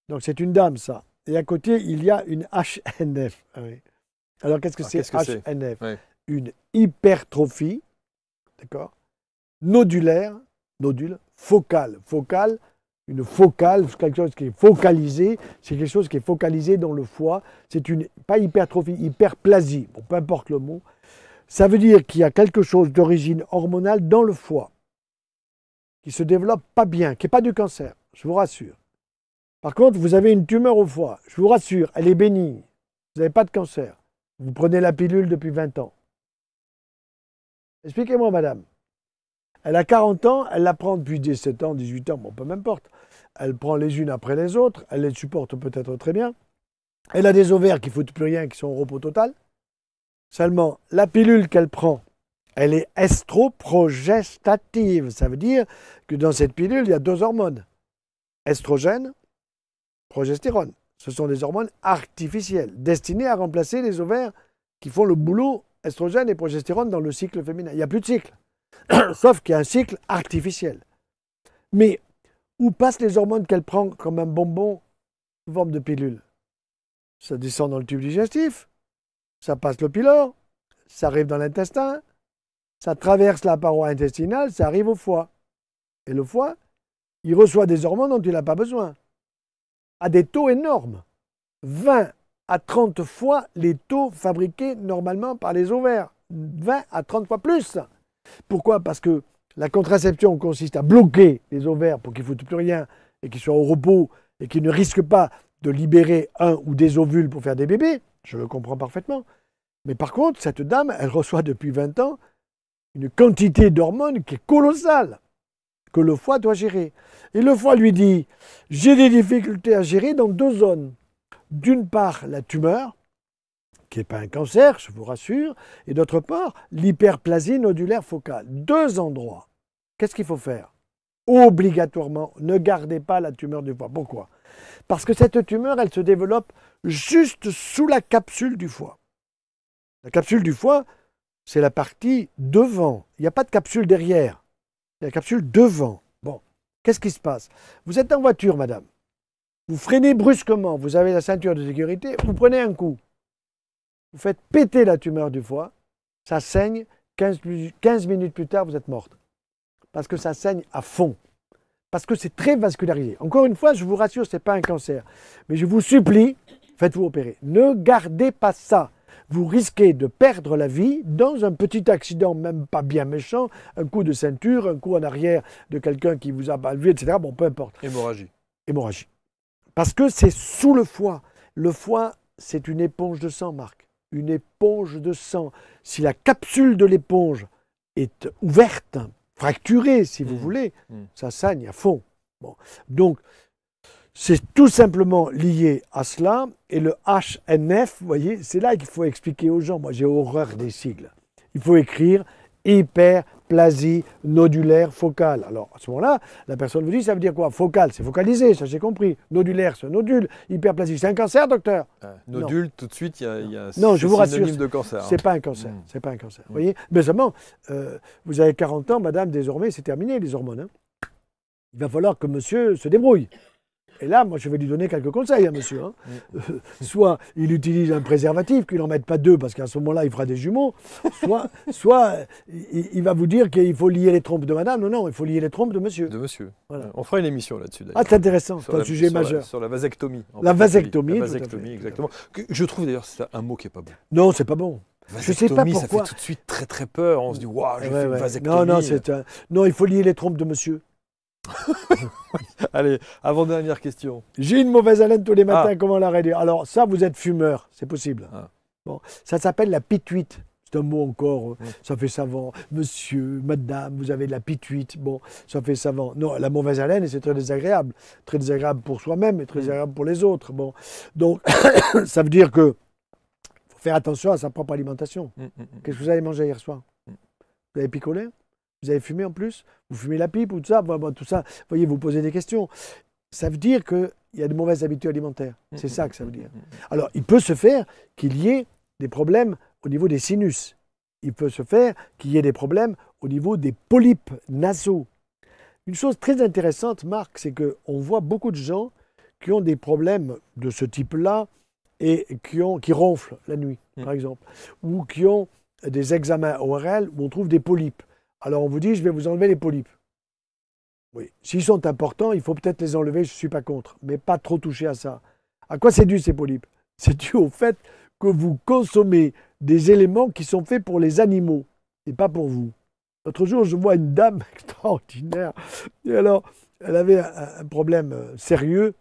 Donc c'est une dame, ça. Et à côté, il y a une HNF. Alors qu'est-ce que c'est HNF? Une hypertrophie, d'accord, nodulaire, focale. Une focale, quelque chose qui est focalisé, c'est quelque chose qui est focalisé dans le foie. C'est pas hypertrophie, hyperplasie, bon, peu importe le mot. Ça veut dire qu'il y a quelque chose d'origine hormonale dans le foie qui ne se développe pas bien, qui n'est pas du cancer, je vous rassure. Par contre, vous avez une tumeur au foie, je vous rassure, elle est bénigne, vous n'avez pas de cancer. Vous prenez la pilule depuis 20 ans. Expliquez-moi, madame. Elle a 40 ans, elle la prend depuis 17 ans, 18 ans, bon, peu m'importe. Elle prend les unes après les autres, elle les supporte peut-être très bien. Elle a des ovaires qui ne foutent plus rien, qui sont au repos total. Seulement, la pilule qu'elle prend, elle est estroprogestative. Ça veut dire que dans cette pilule, il y a 2 hormones. Estrogène, progestérone. Ce sont des hormones artificielles, destinées à remplacer les ovaires qui font le boulot estrogène et progestérone dans le cycle féminin. Il n'y a plus de cycle. Sauf qu'il y a un cycle artificiel. Mais où passent les hormones qu'elle prend comme un bonbon sous forme de pilule? Ça descend dans le tube digestif, ça passe le pylore, ça arrive dans l'intestin, ça traverse la paroi intestinale, ça arrive au foie. Et le foie, il reçoit des hormones dont il n'a pas besoin. à des taux énormes. 20 à 30 fois les taux fabriqués normalement par les ovaires. 20 à 30 fois plus. Pourquoi? Parce que la contraception consiste à bloquer les ovaires pour qu'ils ne foutent plus rien et qu'ils soient au repos et qu'ils ne risquent pas de libérer un ou des ovules pour faire des bébés. Je le comprends parfaitement. Mais par contre, cette dame, elle reçoit depuis 20 ans une quantité d'hormones qui est colossale, que le foie doit gérer. Et le foie lui dit, j'ai des difficultés à gérer dans 2 zones. D'une part, la tumeur, qui n'est pas un cancer, je vous rassure, et d'autre part, l'hyperplasie nodulaire focale. 2 endroits. Qu'est-ce qu'il faut faire? Obligatoirement, ne gardez pas la tumeur du foie. Pourquoi? Parce que cette tumeur, elle se développe juste sous la capsule du foie. La capsule du foie, c'est la partie devant. Il n'y a pas de capsule derrière. Il y a la capsule devant. Bon, qu'est-ce qui se passe? Vous êtes en voiture, madame. Vous freinez brusquement, vous avez la ceinture de sécurité, vous prenez un coup. Vous faites péter la tumeur du foie, ça saigne, 15 minutes plus tard, vous êtes morte. Parce que ça saigne à fond. Parce que c'est très vascularisé. Encore une fois, je vous rassure, ce n'est pas un cancer. Mais je vous supplie, faites-vous opérer. Ne gardez pas ça. Vous risquez de perdre la vie dans un petit accident, même pas bien méchant, un coup de ceinture, un coup en arrière de quelqu'un qui vous a balué, etc. Bon, peu importe. Hémorragie. Hémorragie. Parce que c'est sous le foie. Le foie, c'est une éponge de sang, Marc. Une éponge de sang. Si la capsule de l'éponge est ouverte, fracturée, si vous voulez, ça saigne à fond. Bon. Donc, c'est tout simplement lié à cela. Et le HNF, vous voyez, c'est là qu'il faut expliquer aux gens. Moi, j'ai horreur des sigles. Il faut écrire hyperplasie nodulaire focale. Alors, à ce moment-là, la personne vous dit, ça veut dire quoi? Focal, c'est focalisé, ça j'ai compris. Nodulaire, c'est un nodule. Hyperplasie, c'est un cancer, docteur? Nodule, non. Tout de suite, il y a non, je vous rassure, de cancer. C'est pas un cancer. C'est pas un cancer. Vous voyez? Mais seulement, vous avez 40 ans, madame, désormais, c'est terminé, les hormones. Hein. Il va falloir que monsieur se débrouille. Et là, moi, je vais lui donner quelques conseils à monsieur. Hein. Soit il utilise un préservatif, qu'il n'en mette pas 2, parce qu'à ce moment-là, il fera des jumeaux. Soit il va vous dire qu'il faut lier les trompes de madame. Non, non, il faut lier les trompes de monsieur. De monsieur. Voilà. On fera une émission là-dessus, d'ailleurs. Ah, c'est intéressant, c'est un sujet majeur. Sur la vasectomie. La vasectomie. La vasectomie, exactement. Je trouve d'ailleurs que c'est un mot qui n'est pas bon. Non, c'est pas bon. Je sais pas pourquoi. Ça fait tout de suite très très peur. On se dit, waouh, j'ai fait une vasectomie. Non, non, il faut lier les trompes de monsieur. Allez, avant-dernière question. J'ai une mauvaise haleine tous les matins, comment l'arrêter? Alors ça, vous êtes fumeur, c'est possible. Bon, ça s'appelle la pituite. C'est un mot encore, ça fait savant. Monsieur, madame, vous avez de la pituite. Bon, ça fait savant. Non, la mauvaise haleine, c'est très désagréable. Très désagréable pour soi-même et très désagréable pour les autres. Bon, donc, ça veut dire que faut faire attention à sa propre alimentation. Qu'est-ce que vous avez mangé hier soir? Vous avez picolé? Vous avez fumé en plus? Vous fumez la pipe ou tout ça? Tout ça, vous voyez, vous posez des questions. Ça veut dire qu'il y a de mauvaises habitudes alimentaires. C'est ça que ça veut dire. Alors, il peut se faire qu'il y ait des problèmes au niveau des sinus. Il peut se faire qu'il y ait des problèmes au niveau des polypes nasaux. Une chose très intéressante, Marc, c'est qu'on voit beaucoup de gens qui ont des problèmes de ce type-là et qui ronflent la nuit, par exemple, ou qui ont des examens ORL où on trouve des polypes. Alors on vous dit, je vais vous enlever les polypes. Oui, s'ils sont importants, il faut peut-être les enlever, je ne suis pas contre, mais pas trop toucher à ça. À quoi c'est dû ces polypes? C'est dû au fait que vous consommez des éléments qui sont faits pour les animaux et pas pour vous. L'autre jour, je vois une dame extraordinaire, et alors, elle avait un problème sérieux,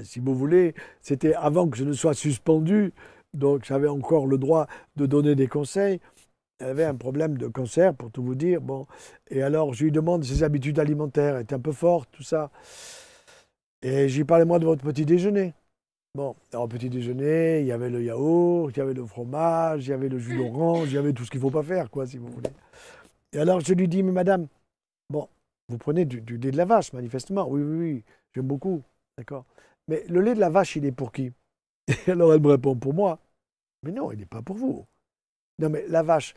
si vous voulez, c'était avant que je ne sois suspendu, donc j'avais encore le droit de donner des conseils. Elle avait un problème de cancer, pour tout vous dire. Bon. Et alors, je lui demande ses habitudes alimentaires. Elle était un peu forte, tout ça. Et je lui parlais, moi, de votre petit déjeuner. Bon, alors, au petit déjeuner, il y avait le yaourt, il y avait le fromage, il y avait le jus d'orange, il y avait tout ce qu'il ne faut pas faire, quoi, si vous voulez. Et alors, je lui dis, mais madame, bon, vous prenez du lait de la vache, manifestement. Oui, oui, oui, j'aime beaucoup. D'accord. Mais le lait de la vache, il est pour qui? Et alors, elle me répond, pour moi. Mais non, il n'est pas pour vous. Non, mais la vache,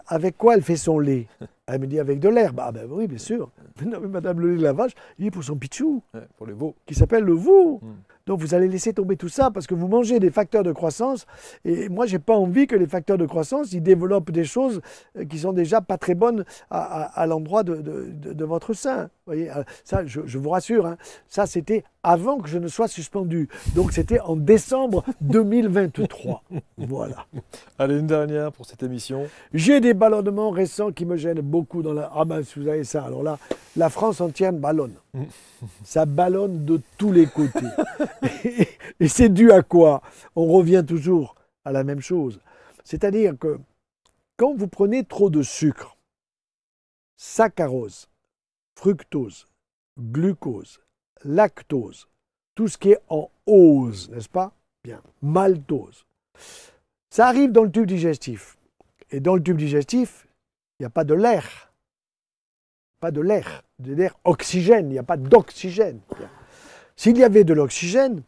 avec quoi elle fait son lait? Elle me dit avec de l'herbe. Ah ben oui, bien sûr. Non, mais Madame le lait de la vache, il est pour son pichou, Ouais, pour les veaux. qui s'appelle le veau. Mm. Donc vous allez laisser tomber tout ça parce que vous mangez des facteurs de croissance. Et moi, j'ai pas envie que les facteurs de croissance, ils développent des choses qui sont déjà pas très bonnes à l'endroit de votre sein. Vous voyez, ça, je vous rassure, hein, ça c'était avant que je ne sois suspendu. Donc c'était en décembre 2023. Voilà. Allez, une dernière pour cette émission. J'ai des ballonnements récents qui me gênent beaucoup dans la... Ah ben, si vous avez ça, alors là, la France entière ballonne. Ça ballonne de tous les côtés. Et c'est dû à quoi? On revient toujours à la même chose. C'est-à-dire que quand vous prenez trop de sucre, saccharose, fructose, glucose, lactose, tout ce qui est en ose, n'est-ce pas? Bien. Maltose. Ça arrive dans le tube digestif. Et dans le tube digestif, il n'y a pas de l'air. Pas de l'air. De l'air oxygène. Il n'y a pas d'oxygène. S'il y avait de l'oxygène,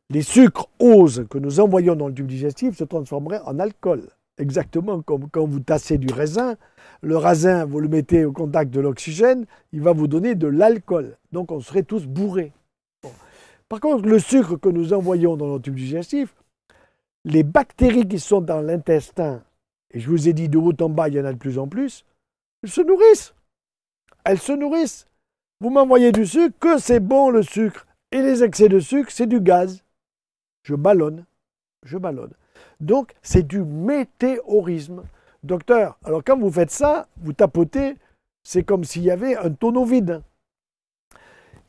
les sucres oses que nous envoyons dans le tube digestif se transformeraient en alcool. Exactement comme quand vous tassez du raisin. Le raisin, vous le mettez au contact de l'oxygène, il va vous donner de l'alcool. Donc on serait tous bourrés. Bon. Par contre, le sucre que nous envoyons dans le tube digestif, les bactéries qui sont dans l'intestin, et je vous ai dit de haut en bas, il y en a de plus en plus, elles se nourrissent. Elles se nourrissent. Vous m'envoyez du sucre, que c'est bon le sucre. Et les excès de sucre, c'est du gaz. Je ballonne. Je ballonne. Donc, c'est du météorisme. Docteur, alors quand vous faites ça, vous tapotez, c'est comme s'il y avait un tonneau vide.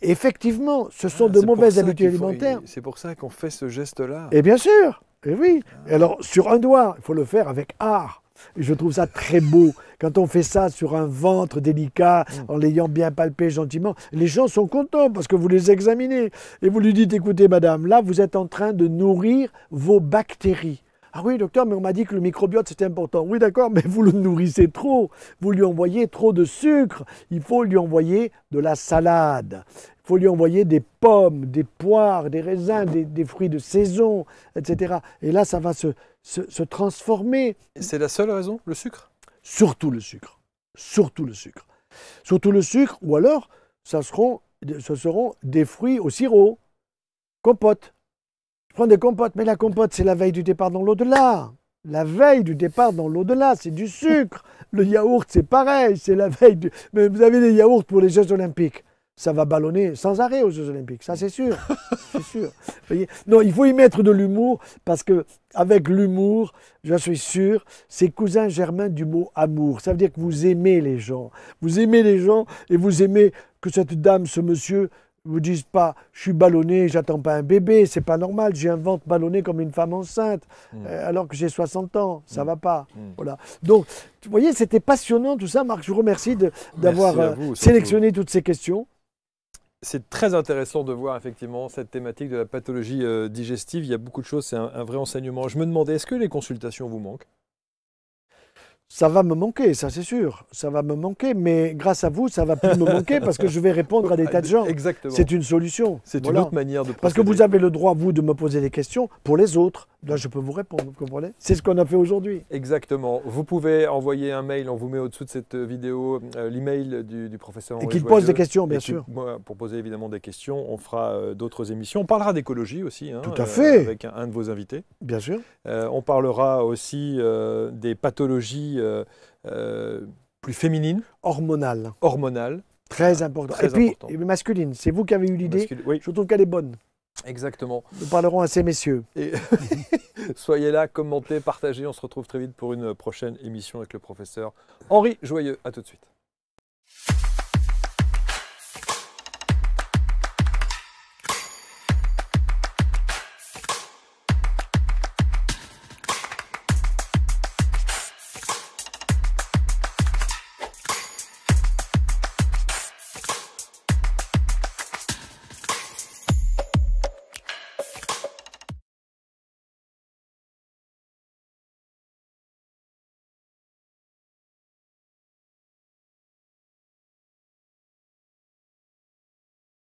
Effectivement, ce sont de mauvaises habitudes alimentaires. C'est pour ça qu'on fait ce geste-là. Et bien sûr, et oui. Et alors, sur un doigt, il faut le faire avec art. Et je trouve ça très beau. Quand on fait ça sur un ventre délicat, en l'ayant bien palpé gentiment, les gens sont contents parce que vous les examinez. Et vous lui dites, écoutez madame, là vous êtes en train de nourrir vos bactéries. Ah oui docteur, mais on m'a dit que le microbiote c'était important. Oui d'accord, mais vous le nourrissez trop. Vous lui envoyez trop de sucre. Il faut lui envoyer de la salade. Il faut lui envoyer des pommes, des poires, des raisins, des fruits de saison, etc. Et là, ça va se transformer. C'est la seule raison, le sucre? Surtout le sucre. Surtout le sucre. Surtout le sucre, ou alors, ce seront des fruits au sirop. Compote. Je prends des compotes, mais la compote, c'est la veille du départ dans l'au-delà. La veille du départ dans l'au-delà, c'est du sucre. Le yaourt, c'est pareil, c'est la veille du... Mais vous avez des yaourts pour les Jeux Olympiques. Ça va ballonner sans arrêt aux Jeux Olympiques, ça c'est sûr. C'est sûr. Vous voyez, non, il faut y mettre de l'humour, parce qu'avec l'humour, je suis sûr, c'est cousin germain du mot amour. Ça veut dire que vous aimez les gens. Vous aimez les gens et vous aimez que cette dame, ce monsieur, vous disent pas « je suis ballonné, j'attends pas un bébé, c'est pas normal, j'ai un ventre ballonné comme une femme enceinte, alors que j'ai 60 ans, ça va pas. Voilà. Donc, vous voyez, c'était passionnant tout ça. Marc, je vous remercie d'avoir sélectionné toutes ces questions. C'est très intéressant de voir effectivement cette thématique de la pathologie digestive. Il y a beaucoup de choses, c'est un vrai enseignement. Je me demandais, est-ce que les consultations vous manquent? Ça va me manquer, ça c'est sûr. Ça va me manquer, mais grâce à vous, ça va plus me manquer parce que je vais répondre à des tas de gens. Exactement. C'est une solution. C'est une autre manière de procéder. Parce que vous avez le droit, vous, de me poser des questions pour les autres. Là, je peux vous répondre, vous comprenez? C'est ce qu'on a fait aujourd'hui. Exactement. Vous pouvez envoyer un mail, on vous met au-dessous de cette vidéo l'email du professeur Henri Et qu'il Joyeux, pose des questions, bien sûr. Pour poser évidemment des questions, on fera d'autres émissions. On parlera d'écologie aussi. Hein, tout à fait. Avec un de vos invités. Bien sûr. On parlera aussi des pathologies plus féminines. Hormonales. Hormonales. Très important. Et puis, masculine. C'est vous qui avez eu l'idée. Oui. Je trouve qu'elle est bonne. Exactement. Nous parlerons à ces messieurs. Et soyez là, commentez, partagez. On se retrouve très vite pour une prochaine émission avec le professeur Henri Joyeux. À tout de suite.